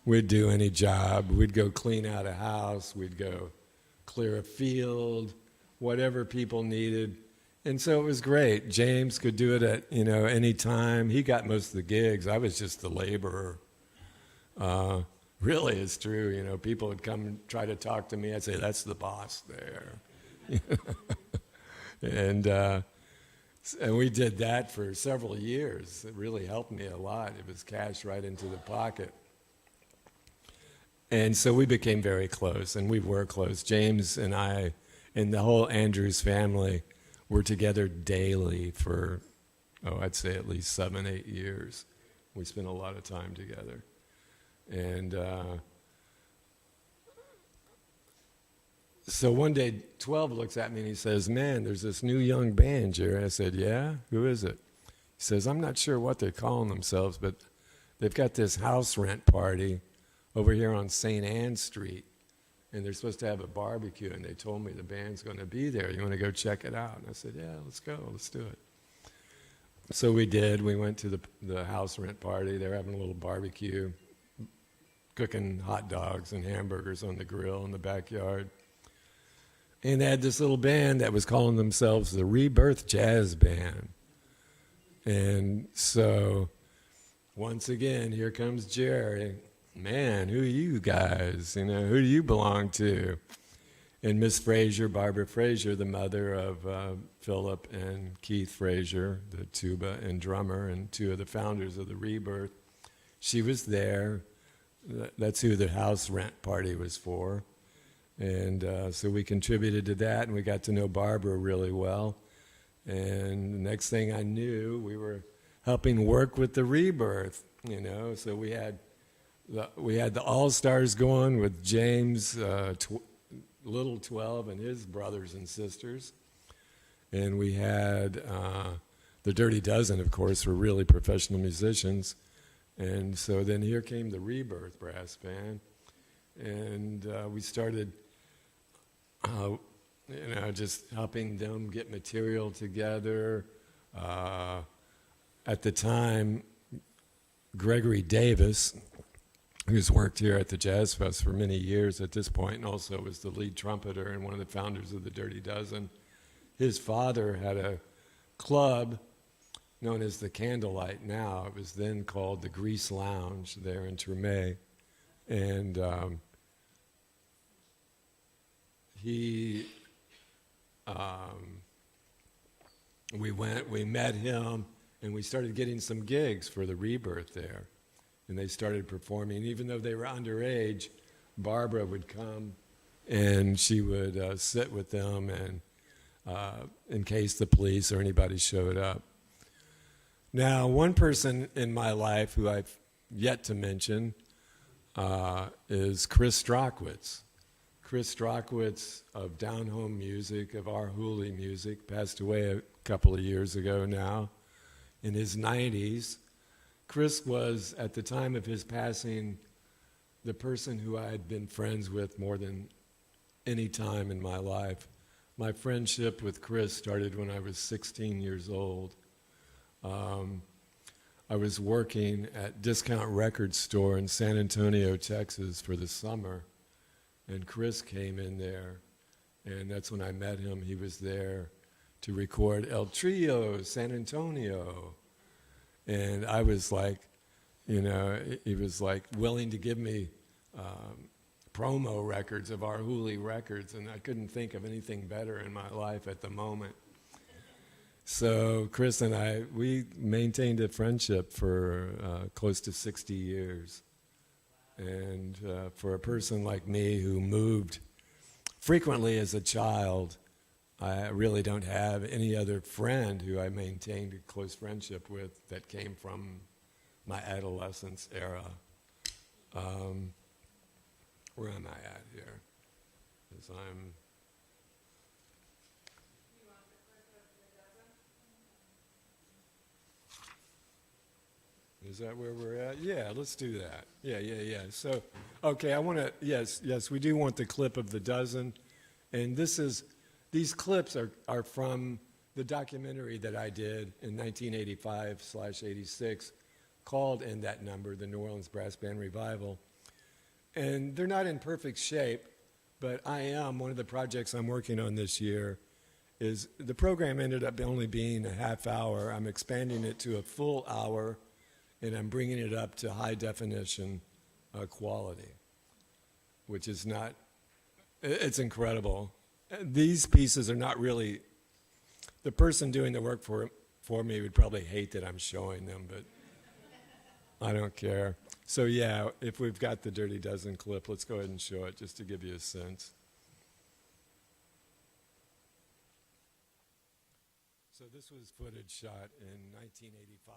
We'd do any job. We'd go clean out a house. We'd go clear a field, whatever people needed. And so it was great. James could do it at, any time. He got most of the gigs. I was just the laborer. Really, it's true. People would come and try to talk to me. I'd say, that's the boss there. And we did that for several years. It really helped me a lot. It was cash right into the pocket. And so we became very close, and we were close. James and I and the whole Andrews family were together daily for, I'd say at least 7, 8 years. We spent a lot of time together. And so one day, 12 looks at me and he says, man, there's this new young band, Jerry. I said, yeah? Who is it? He says, I'm not sure what they're calling themselves, but they've got this house rent party over here on St. Anne Street, and they're supposed to have a barbecue, and they told me the band's going to be there. You want to go check it out? And I said, yeah, let's go. Let's do it. So we did. We went to the house rent party. They were having a little barbecue, cooking hot dogs and hamburgers on the grill in the backyard. And they had this little band that was calling themselves the Rebirth Jazz Band. And so, once again, here comes Jerry. Man, who are you guys? Who do you belong to? And Miss Frazier, Barbara Frazier, the mother of Philip and Keith Frazier, the tuba and drummer, and two of the founders of the Rebirth, she was there. That's who the house rent party was for. And so we contributed to that, and we got to know Barbara really well. And the next thing I knew, we were helping work with the Rebirth, So we had the All-Stars going with James, Little 12, and his brothers and sisters. And we had the Dirty Dozen, of course, were really professional musicians. And so then here came the Rebirth Brass Band. And we started, just helping them get material together. At the time, Gregory Davis, who's worked here at the Jazzfest for many years at this point, and also was the lead trumpeter and one of the founders of the Dirty Dozen. His father had a club known as the Candlelight now. It was then called the Grease Lounge there in Tremé. And we met him, and we started getting some gigs for the Rebirth there. And they started performing. Even though they were underage, Barbara would come, and she would sit with them and in case the police or anybody showed up. Now, one person in my life who I've yet to mention is Chris Strachwitz. Chris Strachwitz of Down Home Music, of Our Hooli Music, passed away a couple of years ago now, in his 90s. Chris was, at the time of his passing, the person who I had been friends with more than any time in my life. My friendship with Chris started when I was 16 years old. I was working at Discount Record Store in San Antonio, Texas for the summer, and Chris came in there, and that's when I met him. He was there to record El Trio, San Antonio, and I was like, you know, he was like willing to give me promo records of Our Hooli Records, and I couldn't think of anything better in my life at the moment. So Chris and I, we maintained a friendship for close to 60 years. And for a person like me who moved frequently as a child, I really don't have any other friend who I maintained a close friendship with that came from my adolescence era. Where am I at here? Because I'm... Is that where we're at? Yeah, let's do that. Yeah. So, okay, I want to, yes, we do want the clip of the dozen. And these clips are from the documentary that I did in 1985/86 called In That Number, the New Orleans Brass Band Revival. And they're not in perfect shape, but one of the projects I'm working on this year is, the program ended up only being a half hour. I'm expanding it to a full hour, and I'm bringing it up to high definition quality, which is not, it's incredible. These pieces are not really, the person doing the work for me would probably hate that I'm showing them, but I don't care. So yeah, if we've got the Dirty Dozen clip, let's go ahead and show it just to give you a sense. So this was footage shot in 1985.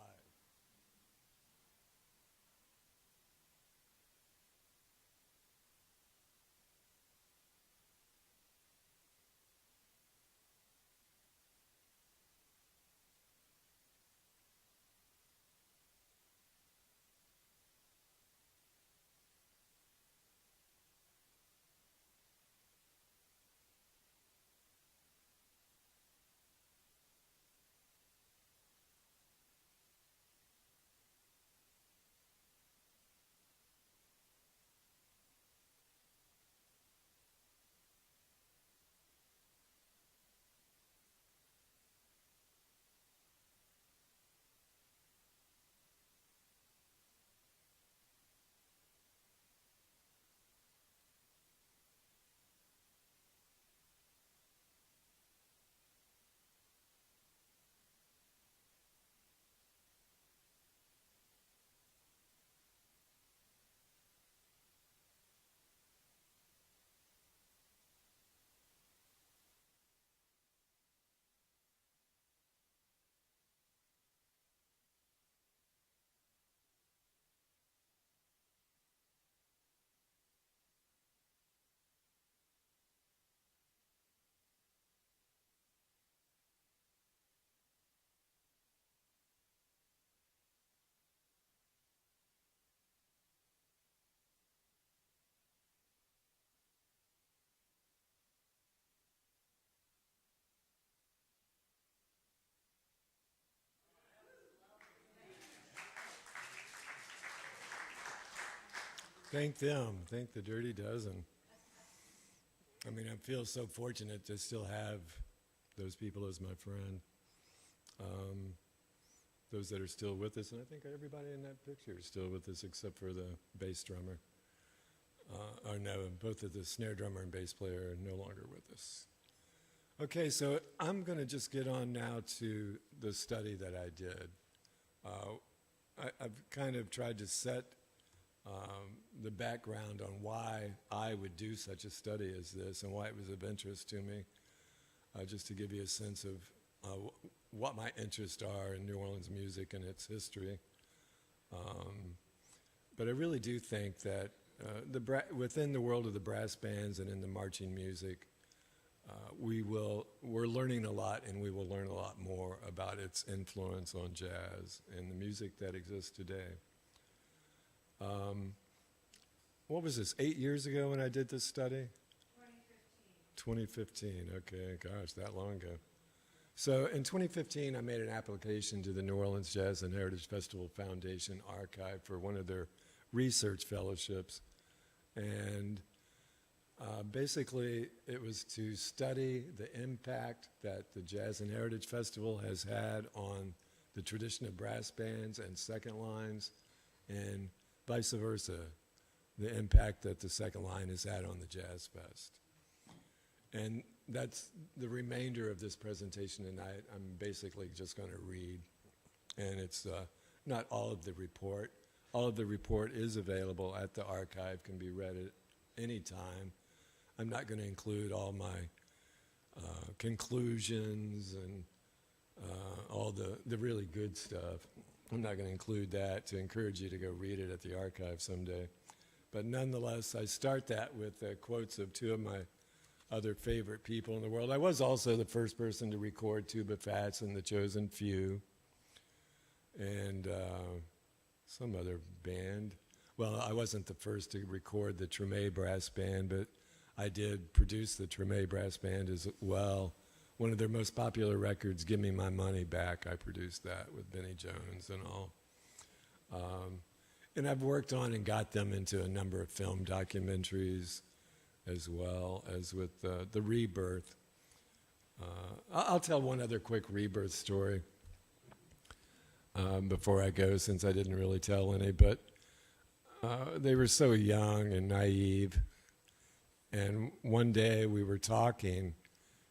Thank them. Thank the Dirty Dozen. I mean, I feel so fortunate to still have those people as my friend. Those that are still with us, and I think everybody in that picture is still with us except for the bass drummer. Or no, both of the snare drummer and bass player are no longer with us. Okay, so I'm going to just get on now to the study that I did. I've kind of tried to set the background on why I would do such a study as this and why it was of interest to me. just to give you a sense of what my interests are in New Orleans music and its history. But I really do think that within the world of the brass bands and in the marching music, we're learning a lot, and we will learn a lot more about its influence on jazz and the music that exists today. What was this, 8 years ago when I did this study? 2015, okay, gosh, that long ago. So in 2015, I made an application to the New Orleans Jazz and Heritage Festival Foundation Archive for one of their research fellowships. And basically, it was to study the impact that the Jazz and Heritage Festival has had on the tradition of brass bands and second lines, and vice versa, the impact that the second line has had on the Jazzfest. And that's the remainder of this presentation tonight. I'm basically just going to read, and it's not all of the report. All of the report is available at the archive, can be read at any time. I'm not going to include all my conclusions and all the really good stuff. I'm not going to include that to encourage you to go read it at the archive someday. But nonetheless, I start that with quotes of two of my other favorite people in the world. I was also the first person to record Tuba Fats and the Chosen Few, and some other band. Well, I wasn't the first to record the Treme Brass Band, but I did produce the Treme Brass Band as well. One of their most popular records, Give Me My Money Back, I produced that with Benny Jones and all. And I've worked on and got them into a number of film documentaries, as well as with the Rebirth. I'll tell one other quick Rebirth story before I go, since I didn't really tell any, but they were so young and naive. And one day we were talking,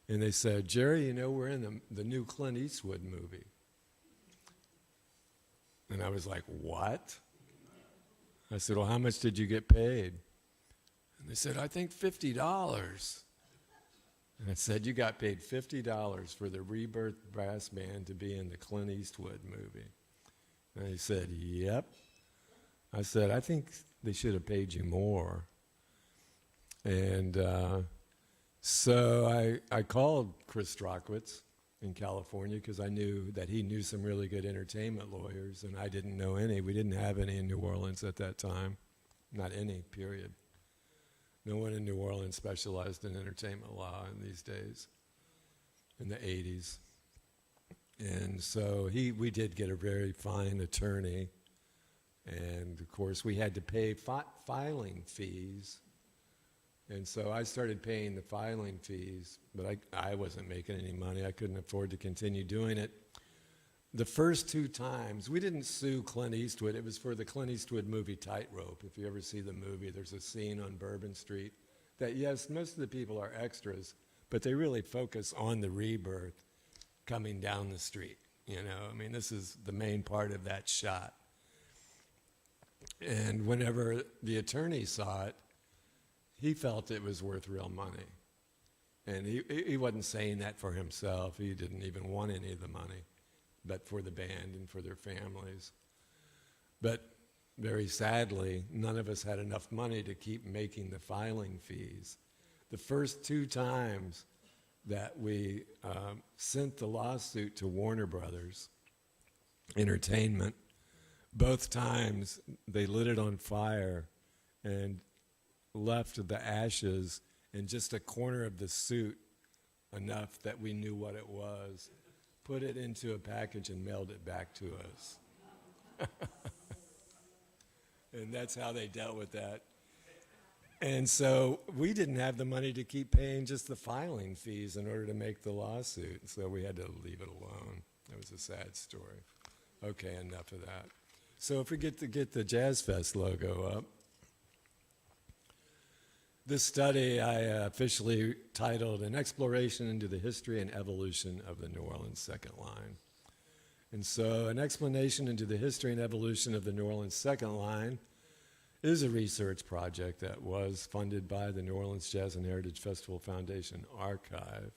and they said, "Jerry, you know, we're in the new Clint Eastwood movie." And I was like, "What?" I said, "Well, how much did you get paid?" And they said, "I think $50. And I said, "You got paid $50 for the Rebirth Brass Band to be in the Clint Eastwood movie?" And he said, "Yep." I said, "I think they should have paid you more." And so I called Chris Strachwitz in California, because I knew that he knew some really good entertainment lawyers, and I didn't know any. We didn't have any in New Orleans at that time. Not any, period. No one in New Orleans specialized in entertainment law in these days, in the 80s. And so we did get a very fine attorney. And, of course, we had to pay filing fees. And so I started paying the filing fees, but I wasn't making any money. I couldn't afford to continue doing it. The first two times, we didn't sue Clint Eastwood. It was for the Clint Eastwood movie Tightrope. If you ever see the movie, there's a scene on Bourbon Street that, yes, most of the people are extras, but they really focus on the rebirth coming down the street. You know, I mean, this is the main part of that shot. And whenever the attorney saw it, he felt it was worth real money. And he wasn't saying that for himself. He didn't even want any of the money, but for the band and for their families. But very sadly, none of us had enough money to keep making the filing fees. The first two times that we sent the lawsuit to Warner Brothers Entertainment, both times they lit it on fire and left the ashes in just a corner of the suit, enough that we knew what it was, put it into a package and mailed it back to us. And that's how they dealt with that. And so we didn't have the money to keep paying just the filing fees in order to make the lawsuit, so we had to leave it alone. It was a sad story. Okay, enough of that. So if we get the Jazzfest logo up, this study I officially titled An Exploration into the History and Evolution of the New Orleans Second Line. And so an explanation into the history and evolution of the New Orleans Second Line is a research project that was funded by the New Orleans Jazz and Heritage Festival Foundation Archive.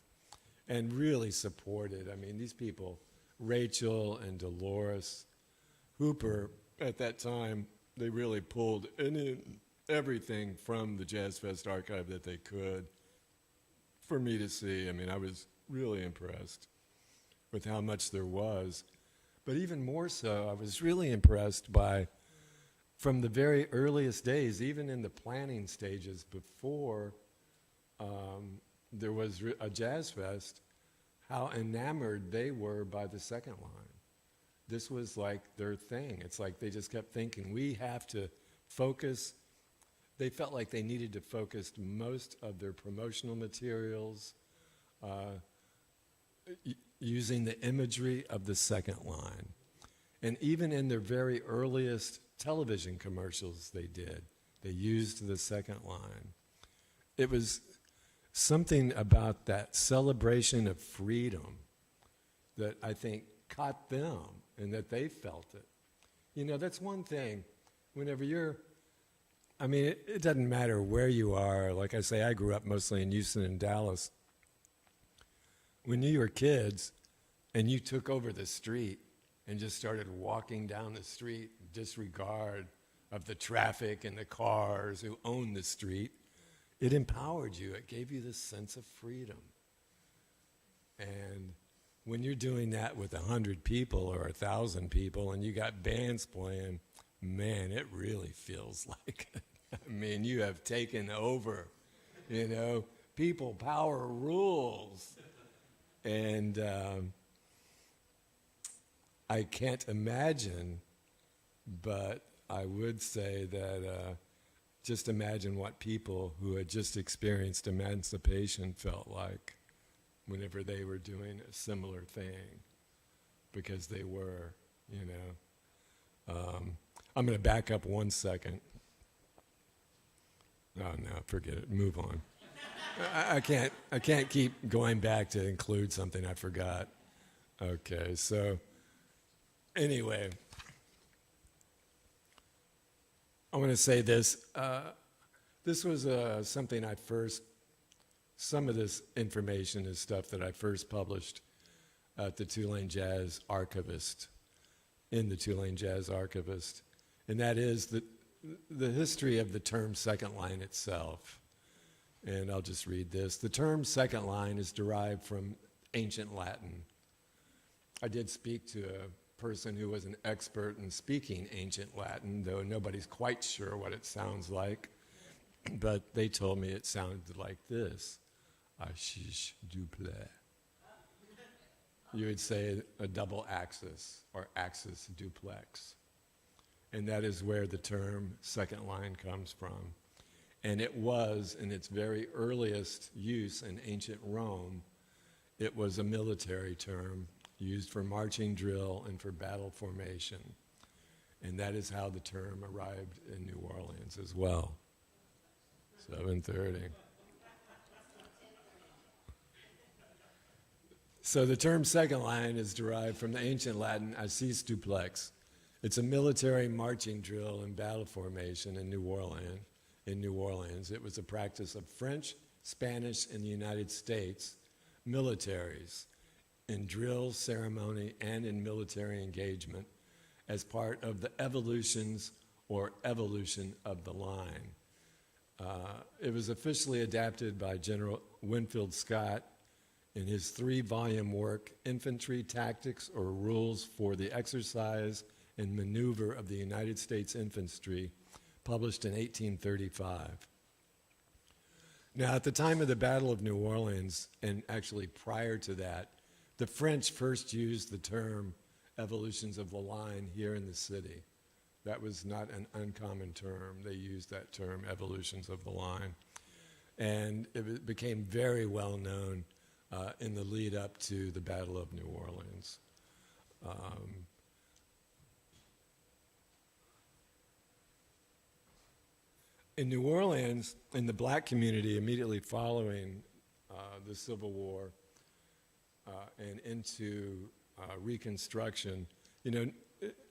and really supported. I mean, these people, Rachel and Dolores Hooper, at that time, they really pulled in everything from the Jazzfest archive that they could for me to see. I mean, I was really impressed with how much there was. But even more so, I was really impressed by, from the very earliest days, even in the planning stages before there was a Jazz Fest, how enamored they were by the second line. This was like their thing. It's like they just kept thinking, we have to focus. They felt like they needed to focus most of their promotional materials using the imagery of the second line. And even in their very earliest television commercials they used the second line. It was something about that celebration of freedom that I think caught them and that they felt it. You know, that's one thing. Whenever it doesn't matter where you are. Like I say, I grew up mostly in Houston and Dallas. When you were kids and you took over the street and just started walking down the street, disregard of the traffic and the cars who own the street, it empowered you. It gave you this sense of freedom. And when you're doing that with 100 people or 1,000 people and you got bands playing, man, it really feels like it. I mean, you have taken over, you know. People power rules. And I can't imagine, but I would say that just imagine what people who had just experienced emancipation felt like whenever they were doing a similar thing, because they were, you know. I'm going to back up 1 second. Oh, no, forget it. Move on. I can't keep going back to include something I forgot. Okay, so anyway, I want to say this. This was something some of this information is stuff that I first published at the Tulane Jazz Archivist, in the Tulane Jazz Archivist, and that is the history of the term second line itself. And I'll just read this. The term second line is derived from ancient Latin. I did speak to a person who was an expert in speaking ancient Latin, though nobody's quite sure what it sounds like. But they told me it sounded like this. Ashish duple. You would say a double axis or axis duplex. And that is where the term second line comes from. And it was, in its very earliest use in ancient Rome, it was a military term used for marching drill and for battle formation. And that is how the term arrived in New Orleans as well. 7:30. So the term second line is derived from the ancient Latin assis duplex. It's a military marching drill and battle formation in New Orleans. It was a practice of French, Spanish, and the United States militaries in drill, ceremony, and in military engagement as part of the evolution of the line. It was officially adapted by General Winfield Scott in his 3-volume work, Infantry Tactics or Rules for the Exercise and Maneuver of the United States Infantry, published in 1835. Now, at the time of the Battle of New Orleans, and actually prior to that, the French first used the term evolutions of the line here in the city. That was not an uncommon term. They used that term, evolutions of the line. And it became very well known in the lead up to the Battle of New Orleans. In New Orleans, in the black community immediately following the Civil War and into Reconstruction, you know,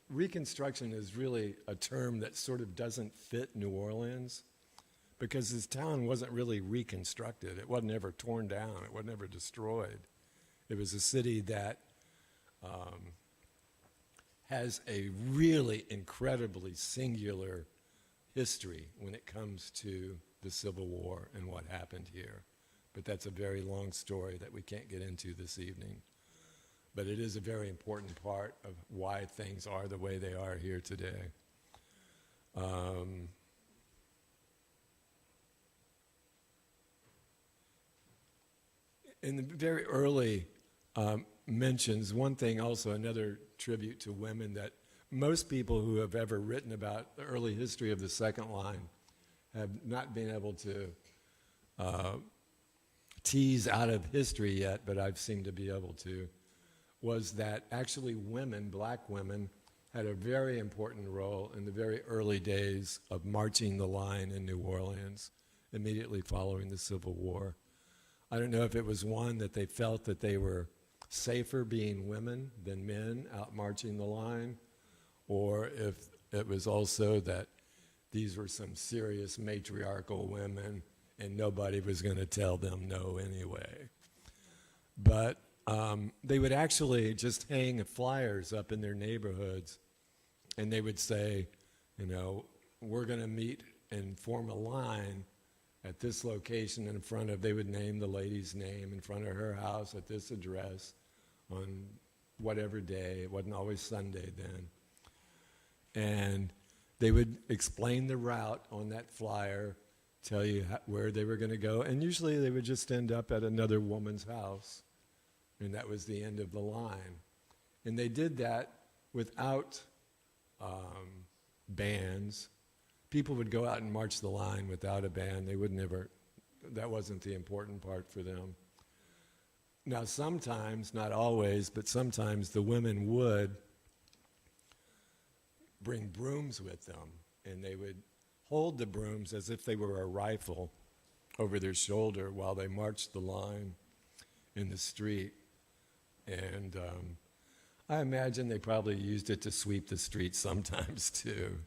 Reconstruction is really a term that sort of doesn't fit New Orleans because this town wasn't really reconstructed. It wasn't ever torn down. It wasn't ever destroyed. It was a city that has a really incredibly singular history when it comes to the Civil War and what happened here. But that's a very long story that we can't get into this evening. But it is a very important part of why things are the way they are here today. In the very early mentions, one thing also, another tribute to women, that most people who have ever written about the early history of the second line have not been able to tease out of history yet, but I've seemed to be able to, was that actually women, black women, had a very important role in the very early days of marching the line in New Orleans, immediately following the Civil War. I don't know if it was one that they felt that they were safer being women than men out marching the line, or if it was also that these were some serious matriarchal women and nobody was going to tell them no anyway. But they would actually just hang flyers up in their neighborhoods, and they would say, you know, we're going to meet and form a line at this location in front of, they would name the lady's name in front of her house at this address on whatever day. It wasn't always Sunday then. And they would explain the route on that flyer, tell you where they were going to go, and usually they would just end up at another woman's house, and that was the end of the line. And they did that without bands. People would go out and march the line without a band. They would never, that wasn't the important part for them. Now sometimes, not always, but sometimes the women would bring brooms with them, and they would hold the brooms as if they were a rifle over their shoulder while they marched the line in the street. And I imagine they probably used it to sweep the streets sometimes too,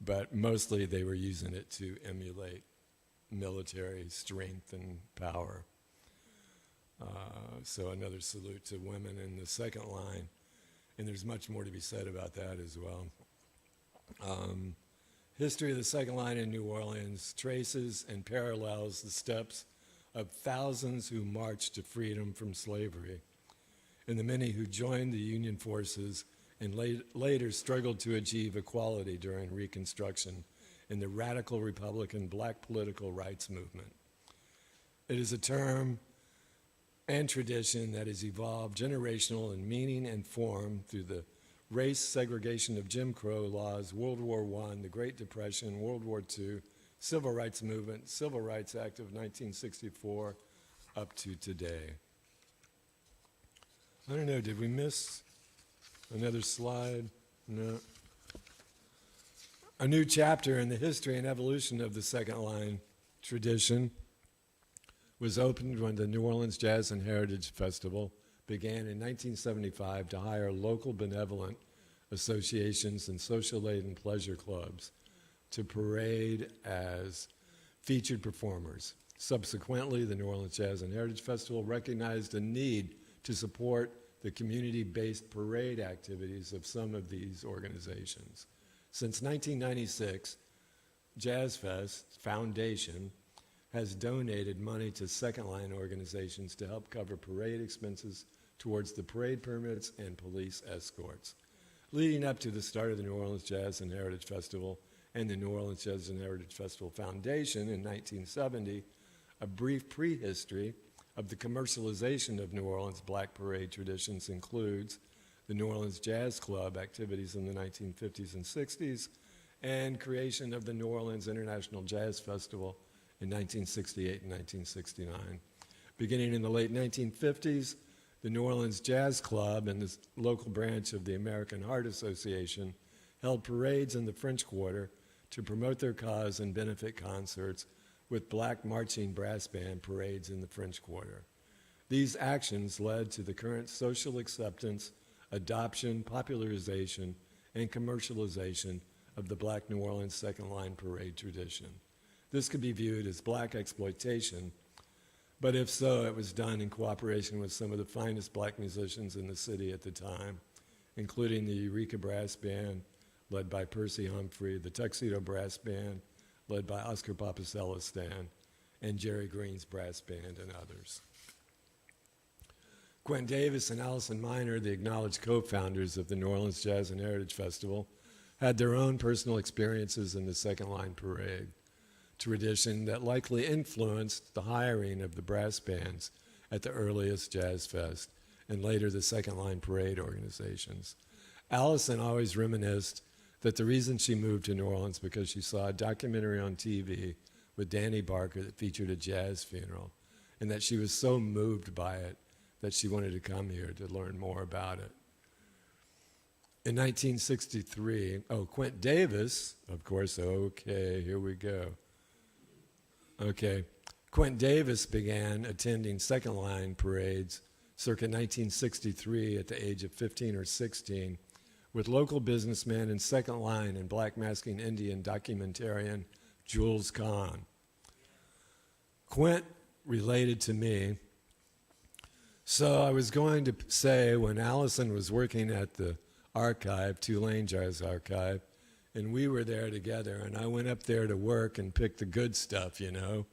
but mostly they were using it to emulate military strength and power. So another salute to women in the second line, and there's much more to be said about that as well. History of the second line in New Orleans traces and parallels the steps of thousands who marched to freedom from slavery, and the many who joined the Union forces and later struggled to achieve equality during Reconstruction in the radical Republican black political rights movement. It is a term and tradition that has evolved generational in meaning and form through the race segregation of Jim Crow laws, World War I, the Great Depression, World War II, Civil Rights Movement, Civil Rights Act of 1964, up to today. I don't know, did we miss another slide? No. A new chapter in the history and evolution of the second line tradition was opened when the New Orleans Jazz and Heritage Festival began in 1975 to hire local benevolent associations and social aid and pleasure clubs to parade as featured performers. Subsequently, the New Orleans Jazz and Heritage Festival recognized a need to support the community-based parade activities of some of these organizations. Since 1996, Jazzfest Foundation has donated money to second line organizations to help cover parade expenses towards the parade permits and police escorts. Leading up to the start of the New Orleans Jazz and Heritage Festival and the New Orleans Jazz and Heritage Festival Foundation in 1970, a brief prehistory of the commercialization of New Orleans black parade traditions includes the New Orleans Jazz Club activities in the 1950s and 60s, and creation of the New Orleans International Jazz Festival in 1968 and 1969. Beginning in the late 1950s, the New Orleans Jazz Club and the local branch of the American Heart Association held parades in the French Quarter to promote their cause and benefit concerts with black marching brass band parades in the French Quarter. These actions led to the current social acceptance, adoption, popularization, and commercialization of the black New Orleans second line parade tradition. This could be viewed as black exploitation, But if so, it was done in cooperation with some of the finest black musicians in the city at the time, including the Eureka Brass Band, led by Percy Humphrey, the Tuxedo Brass Band, led by Oscar Papacelistan, and Jerry Green's brass band, and others. Quentin Davis and Allison Miner, the acknowledged co-founders of the New Orleans Jazz and Heritage Festival, had their own personal experiences in the Second Line Parade, tradition that likely influenced the hiring of the brass bands at the earliest Jazzfest and later the Second Line Parade organizations. Allison always reminisced that the reason she moved to New Orleans because she saw a documentary on TV with Danny Barker that featured a jazz funeral, and that she was so moved by it that she wanted to come here to learn more about it. In 1963, Quint Davis, of course, okay, here we go. Okay, Quint Davis began attending Second Line parades circa 1963 at the age of 15 or 16 with local businessmen in Second Line and black masking Indian documentarian Jules Kahn. Quint related to me. So I was going to say when Allison was working at the archive, Tulane Jazz Archive, and we were there together, and I went up there to work and pick the good stuff, you know.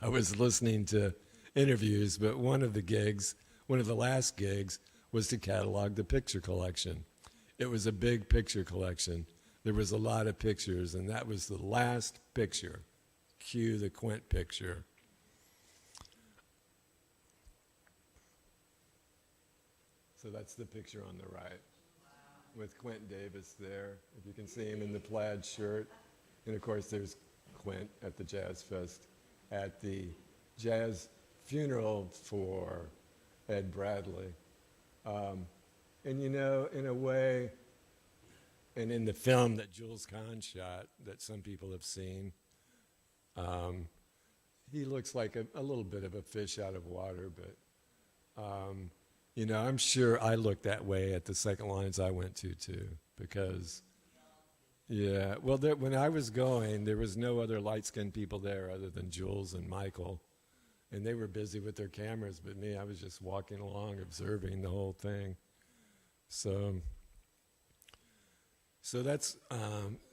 I was listening to interviews, but one of the last gigs, was to catalog the picture collection. It was a big picture collection. There was a lot of pictures, and that was the last picture. Cue the Quint picture. So that's the picture on the right, with Quint Davis there, if you can see him in the plaid shirt. And of course there's Quint at the Jazzfest at the jazz funeral for Ed Bradley. And you know, in a way, and in the film that Jules Kahn shot, that some people have seen, he looks like a little bit of a fish out of water, but you know, I'm sure I looked that way at the second lines I went to too, because, yeah, well, when I was going, there was no other light-skinned people there other than Jules and Michael, and they were busy with their cameras, but me, I was just walking along, observing the whole thing. So that's,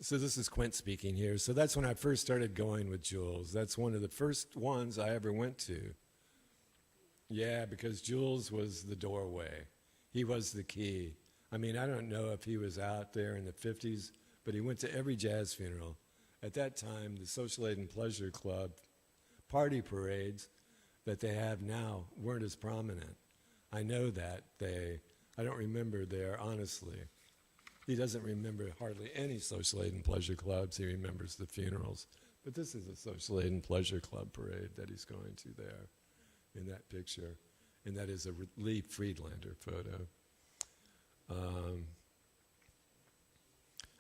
so this is Quint speaking here. So that's when I first started going with Jules. That's one of the first ones I ever went to. Yeah, because Jules was the doorway. He was the key. I mean, I don't know if he was out there in the 50s, but he went to every jazz funeral. At that time, the Social Aid and Pleasure Club party parades that they have now weren't as prominent. I know that. I don't remember there, honestly. He doesn't remember hardly any Social Aid and Pleasure Clubs. He remembers the funerals. But this is a Social Aid and Pleasure Club parade that he's going to there in that picture. And that is a Lee Friedlander photo.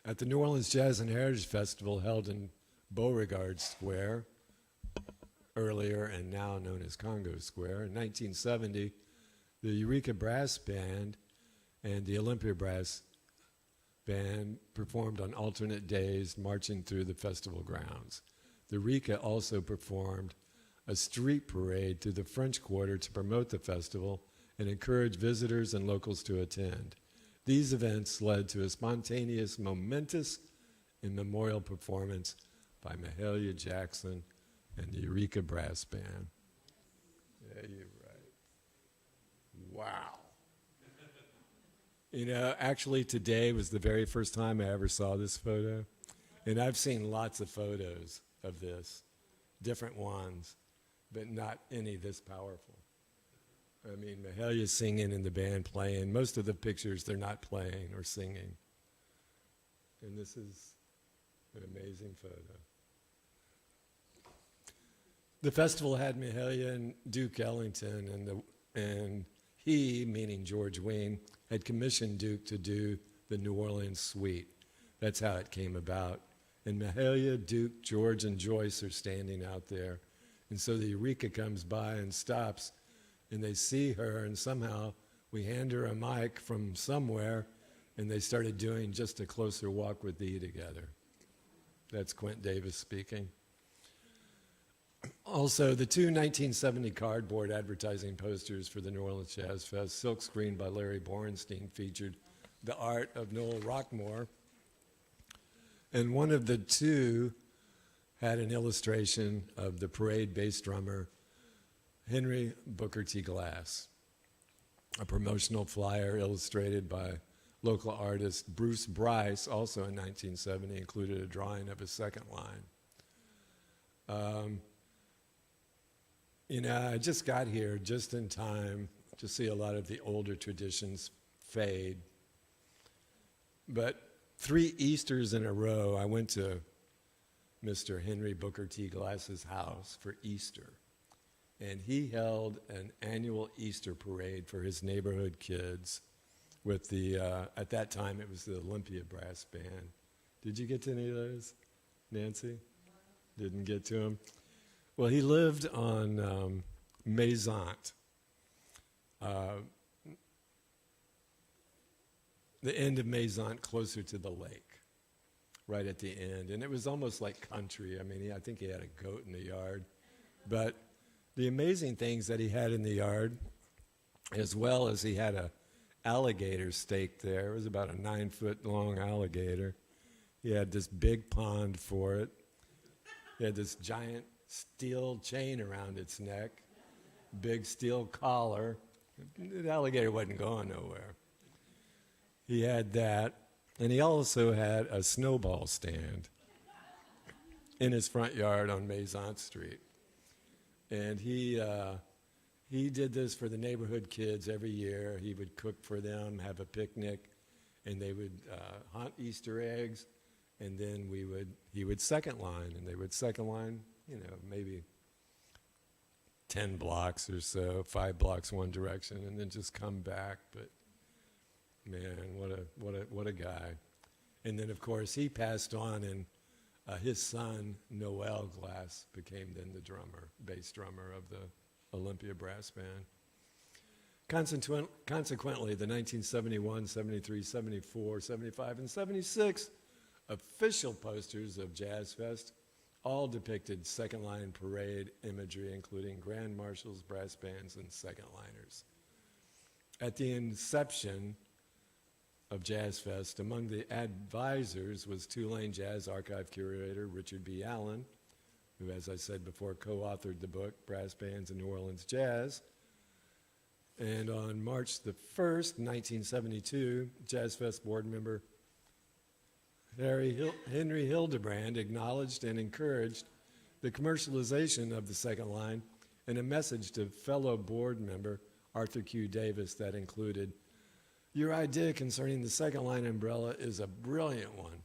At the New Orleans Jazz and Heritage Festival held in Beauregard Square, earlier and now known as Congo Square, in 1970, the Eureka Brass Band and the Olympia Brass Band performed on alternate days, marching through the festival grounds. The Eureka also performed a street parade through the French Quarter to promote the festival and encourage visitors and locals to attend. These events led to a spontaneous, momentous, and memorial performance by Mahalia Jackson and the Eureka Brass Band. Yeah, you're right. Wow. You know, actually today was the very first time I ever saw this photo. And I've seen lots of photos of this, different ones, but not any this powerful. I mean, Mahalia's singing and the band playing. Most of the pictures, they're not playing or singing. And this is an amazing photo. The festival had Mahalia and Duke Ellington, and he, meaning George Wein, had commissioned Duke to do the New Orleans Suite. That's how it came about. And Mahalia, Duke, George, and Joyce are standing out there. And so the Eureka comes by and stops, and they see her, and somehow we hand her a mic from somewhere, and they started doing Just a Closer Walk with Thee together. That's Quint Davis speaking. Also, the two 1970 cardboard advertising posters for the New Orleans Jazz Fest, silkscreened by Larry Borenstein, featured the art of Noel Rockmore. And one of the two had an illustration of the parade bass drummer, Henry Booker T. Glass. A promotional flyer illustrated by local artist Bruce Bryce, also in 1970, included a drawing of his second line. I just got here just in time to see a lot of the older traditions fade. But 3 Easters in a row, I went to Mr. Henry Booker T. Glass's house for Easter. And he held an annual Easter parade for his neighborhood kids with the, at that time, it was the Olympia Brass Band. Did you get to any of those, Nancy? Didn't get to them? Well, he lived on Maisont, the end of Maisont, closer to the lake, right at the end. And it was almost like country. I mean, I think he had a goat in the yard. But the amazing things that he had in the yard, as well as he had a alligator staked there. It was about a 9-foot-long alligator. He had this big pond for it. He had this giant steel chain around its neck, big steel collar. The alligator wasn't going nowhere. He had that, and he also had a snowball stand in his front yard on Maisont Street. And he did this for the neighborhood kids every year. He would cook for them, have a picnic, and they would hunt Easter eggs, and then he would second line, and they would second line, maybe 10 blocks or so, 5 blocks one direction, and then just come back. But man, what a guy! And then of course he passed on, and his son Noel Glass became then the bass drummer of the Olympia Brass Band. Consequently, the 1971, 73, 74, 75, and 76 official posters of Jazzfest all depicted second-line parade imagery, including grand marshals, brass bands, and second-liners. At the inception of Jazzfest, among the advisors was Tulane Jazz Archive curator Richard B. Allen, who, as I said before, co-authored the book, Brass Bands in New Orleans Jazz. And on March the 1st, 1972, Jazzfest board member Henry Hildebrand acknowledged and encouraged the commercialization of the second line in a message to fellow board member Arthur Q. Davis that included, "Your idea concerning the second line umbrella is a brilliant one.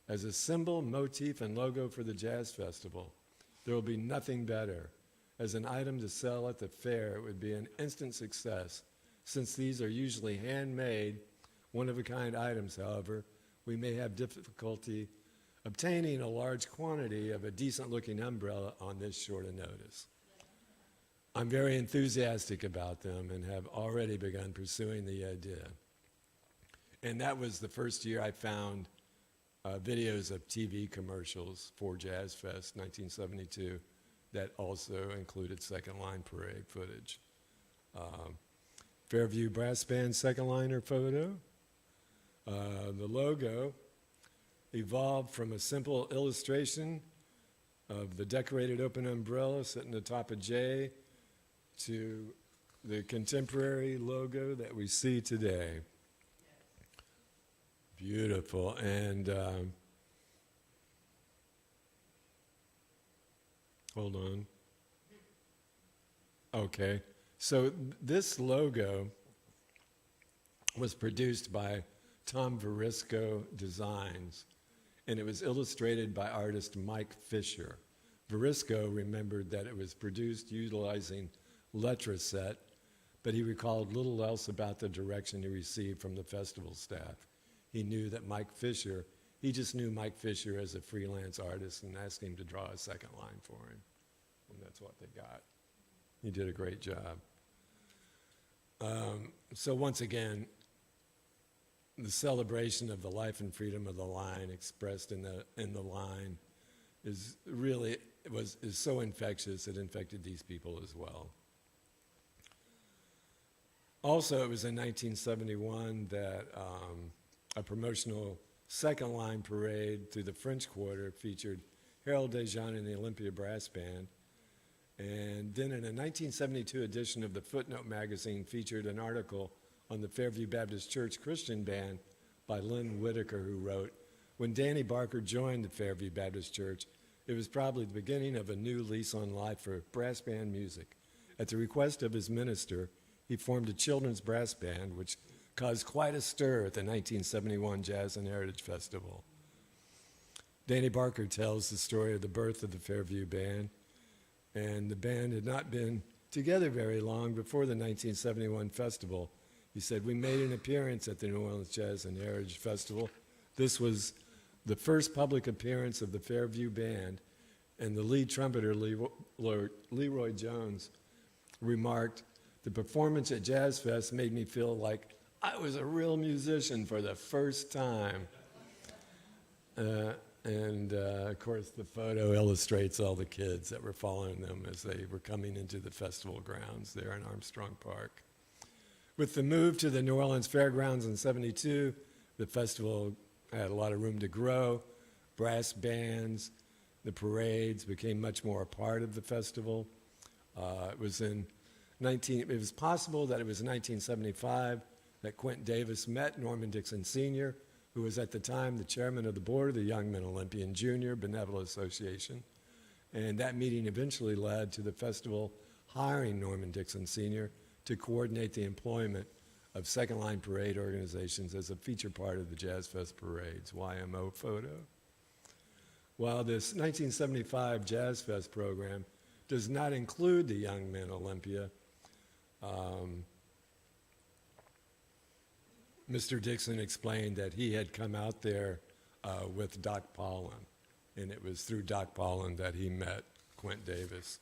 As a symbol, motif, and logo for the Jazz Festival, there will be nothing better. As an item to sell at the fair, it would be an instant success. Since these are usually handmade, one-of-a-kind items, however, we may have difficulty obtaining a large quantity of a decent-looking umbrella on this short a notice." I'm very enthusiastic about them and have already begun pursuing the idea. And that was the first year I found videos of TV commercials for Jazzfest 1972 that also included second line parade footage. Fairview Brass Band second liner photo. The logo evolved from a simple illustration of the decorated open umbrella sitting atop a J to the contemporary logo that we see today. Beautiful. And hold on. Okay. So this logo was produced by Tom Verisco Designs, and it was illustrated by artist Mike Fisher. Verisco remembered that it was produced utilizing Letraset, but he recalled little else about the direction he received from the festival staff. He knew that he just knew Mike Fisher as a freelance artist and asked him to draw a second line for him. And that's what they got. He did a great job. So once again, the celebration of the life and freedom of the line expressed in the line is really is so infectious, it infected these people as well. Also, it was in 1971 that a promotional second line parade through the French Quarter featured Harold Dejean and the Olympia Brass Band. And then in a 1972 edition of the Footnote magazine featured an article on the Fairview Baptist Church Christian Band by Lynn Whitaker, who wrote, "When Danny Barker joined the Fairview Baptist Church, it was probably the beginning of a new lease on life for brass band music. At the request of his minister, he formed a children's brass band, which caused quite a stir at the 1971 Jazz and Heritage Festival." Danny Barker tells the story of the birth of the Fairview Band, and the band had not been together very long before the 1971 festival. He said, "We made an appearance at the New Orleans Jazz and Heritage Festival. This was the first public appearance of the Fairview Band, and the lead trumpeter, Leroy Jones, remarked, 'The performance at Jazzfest made me feel like I was a real musician for the first time.'" Of course, the photo illustrates all the kids that were following them as they were coming into the festival grounds there in Armstrong Park. With the move to the New Orleans Fairgrounds in '72, the festival had a lot of room to grow. Brass bands, the parades became much more a part of the festival. It was possible that it was in 1975 that Quint Davis met Norman Dixon Sr., who was at the time the chairman of the board of the Young Men Olympian Junior Benevolent Association. And that meeting eventually led to the festival hiring Norman Dixon Sr. to coordinate the employment of second-line parade organizations as a feature part of the Jazzfest parades, YMO photo. While this 1975 Jazzfest program does not include the Young Men Olympia, Mr. Dixon explained that he had come out there with Doc Pollin, and it was through Doc Pollin that he met Quint Davis.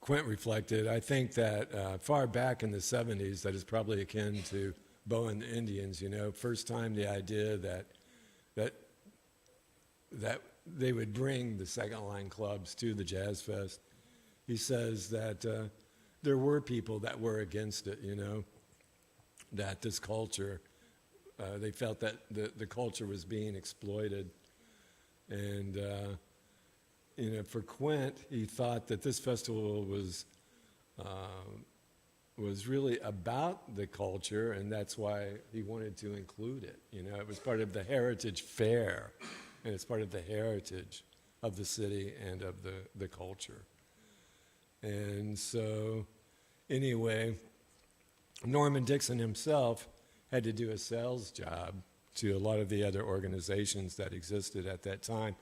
Quint reflected, "I think that far back in the 70s, that is probably akin to Bo and the Indians, first time the idea that they would bring the second line clubs to the Jazz Fest." He says that there were people that were against it, that this culture, they felt that the culture was being exploited. And, for Quint, he thought that this festival was really about the culture, and that's why he wanted to include it. It was part of the Heritage Fair, and it's part of the heritage of the city and of the culture. And so, anyway, Norman Dixon himself had to do a sales job to a lot of the other organizations that existed at that time.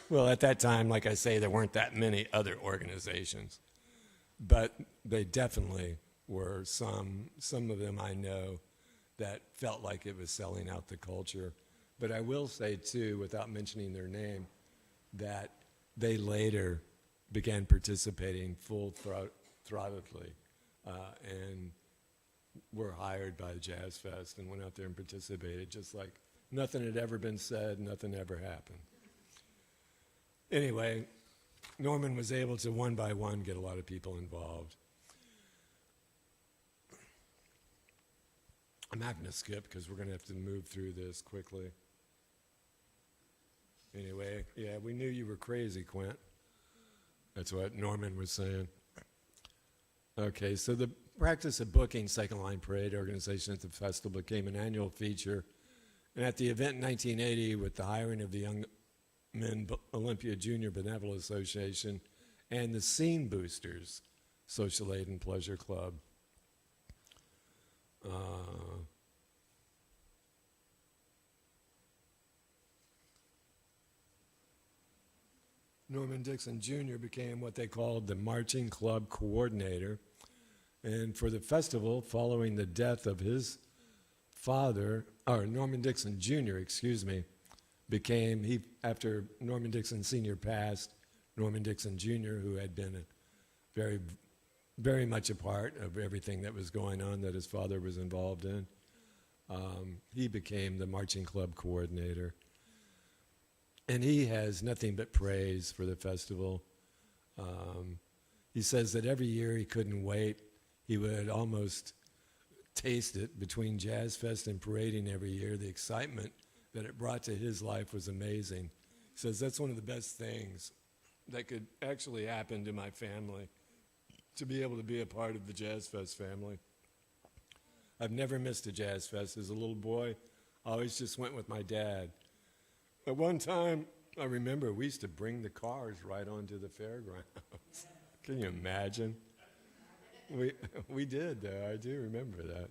Well, at that time, like I say, there weren't that many other organizations, but they definitely were some of them I know that felt like it was selling out the culture. But I will say, too, without mentioning their name, that they later began participating full-throttedly and were hired by the Jazz Fest and went out there and participated just like nothing had ever been said, nothing ever happened. Anyway, Norman was able to, one by one, get a lot of people involved. I'm not going to skip because we're going to have to move through this quickly. Anyway, yeah, we knew you were crazy, Quint. That's what Norman was saying. Okay, so the practice of booking second-line parade organization at the festival became an annual feature. And at the event in 1980, with the hiring of the Young Men Olympia Junior Benevolent Association and the Scene Boosters Social Aid and Pleasure Club, Norman Dixon Jr. became what they called the Marching Club Coordinator. And for the festival, following the death of his father, or Norman Dixon Jr., after Norman Dixon Sr. passed, Norman Dixon Jr., who had been a very very much a part of everything that was going on that his father was involved in. He became the marching club coordinator. And he has nothing but praise for the festival. He says that every year he couldn't wait. He would almost taste it between Jazzfest and parading every year. The excitement that it brought to his life was amazing. He says that's one of the best things that could actually happen to my family, to be able to be a part of the Jazzfest family. I've never missed a Jazzfest. As a little boy, I always just went with my dad. At one time, I remember we used to bring the cars right onto the fairgrounds. Can you imagine? We did, though. I do remember that.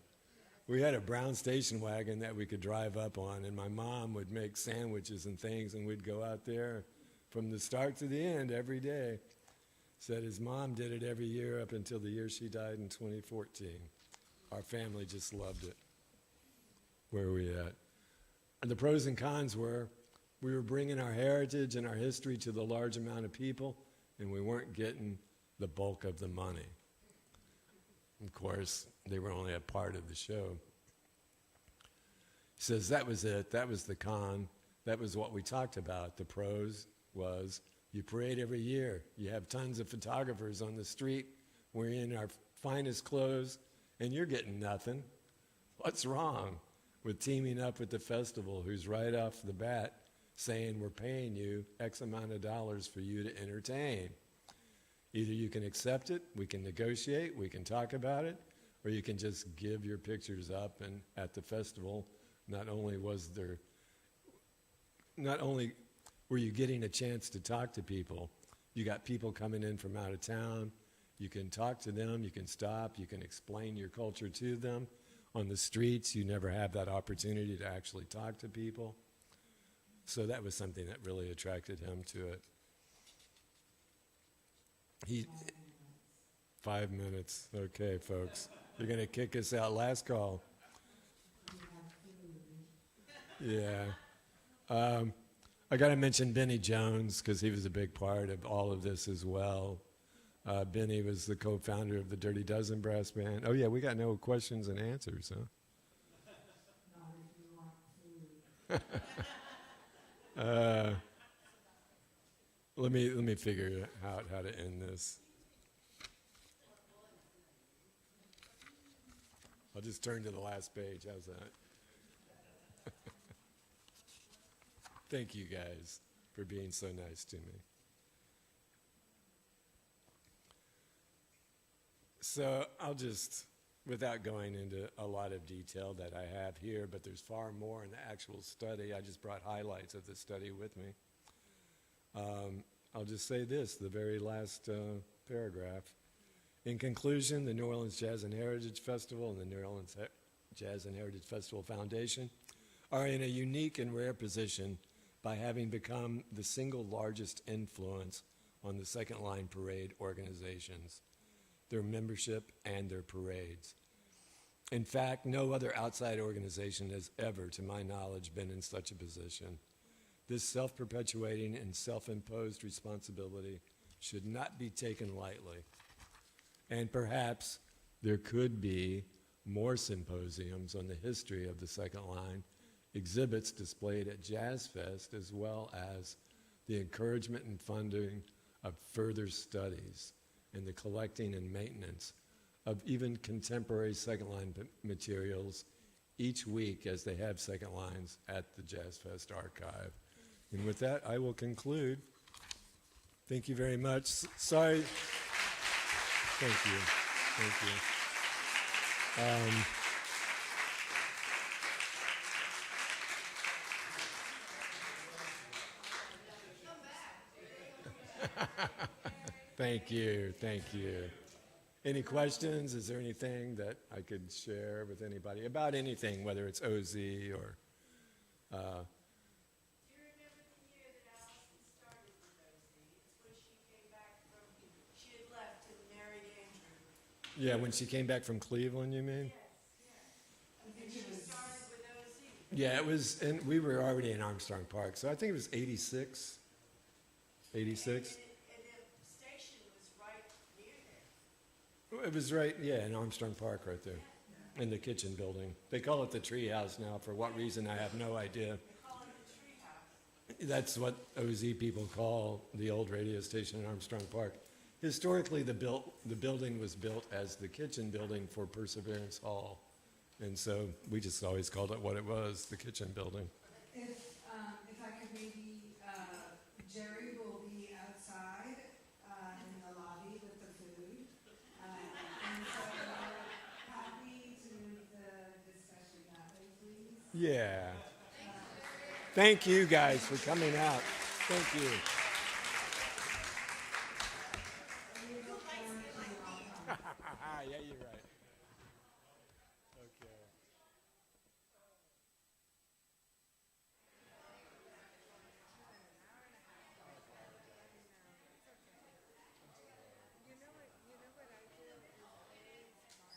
We had a brown station wagon that we could drive up on, and my mom would make sandwiches and things, and we'd go out there from the start to the end every day. Said his mom did it every year up until the year she died in 2014. Our family just loved it. Where are we at? And the pros and cons were we were bringing our heritage and our history to the large amount of people, and we weren't getting the bulk of the money. Of course, they were only a part of the show. He says that was it. That was the con. That was what we talked about. The pros was you parade every year. You have tons of photographers on the street. We're in our finest clothes, and you're getting nothing. What's wrong with teaming up with the festival, who's right off the bat saying we're paying you X amount of dollars for you to entertain? Either you can accept it, we can negotiate, we can talk about it, or you can just give your pictures up. And at the festival, not only were you getting a chance to talk to people, you got people coming in from out of town. You can talk to them, you can stop, you can explain your culture to them. On the streets, you never have that opportunity to actually talk to people. So that was something that really attracted him to it. 5 minutes. Okay, folks. You're going to kick us out. Last call. Yeah. I got to mention Benny Jones because he was a big part of all of this as well. Benny was the co-founder of the Dirty Dozen Brass Band. Oh, yeah, we got no questions and answers, huh? Let me figure out how to end this. I'll just turn to the last page. How's that? Thank you guys for being so nice to me. So I'll just, without going into a lot of detail that I have here, but there's far more in the actual study. I just brought highlights of the study with me. I'll just say this, the very last paragraph. In conclusion, the New Orleans Jazz and Heritage Festival and the New Orleans Jazz and Heritage Festival Foundation are in a unique and rare position by having become the single largest influence on the second line parade organizations, their membership, and their parades. In fact, no other outside organization has ever, to my knowledge, been in such a position. This self-perpetuating and self-imposed responsibility should not be taken lightly. And perhaps there could be more symposiums on the history of the second line, exhibits displayed at Jazzfest, as well as the encouragement and funding of further studies and the collecting and maintenance of even contemporary second line materials each week as they have second lines at the Jazzfest archive. And with that, I will conclude. Thank you very much. Sorry. Thank you. Thank you. Thank you. Thank you. Any questions? Is there anything that I could share with anybody about anything, whether it's OZ or... Do you remember the year that Allison started with OZ? It's when she came back from, she had left and married Andrew. Yeah, when she came back from Cleveland, you mean? Yes, yes. And she started with OZ. Yeah, it was, and we were already in Armstrong Park, so I think it was 86. 86? And the station was right near there. It was right, yeah, in Armstrong Park right there, in the kitchen building. They call it the Tree House now. For what reason, I have no idea. That's what OZ people call the old radio station in Armstrong Park. Historically, the building was built as the kitchen building for Perseverance Hall. And so we just always called it what it was, the kitchen building. If I could maybe, Jerry will be outside in the lobby with the food. And so happy to move the discussion that way, please. Yeah. Thank you guys for coming out. Thank you. Yeah, you're right.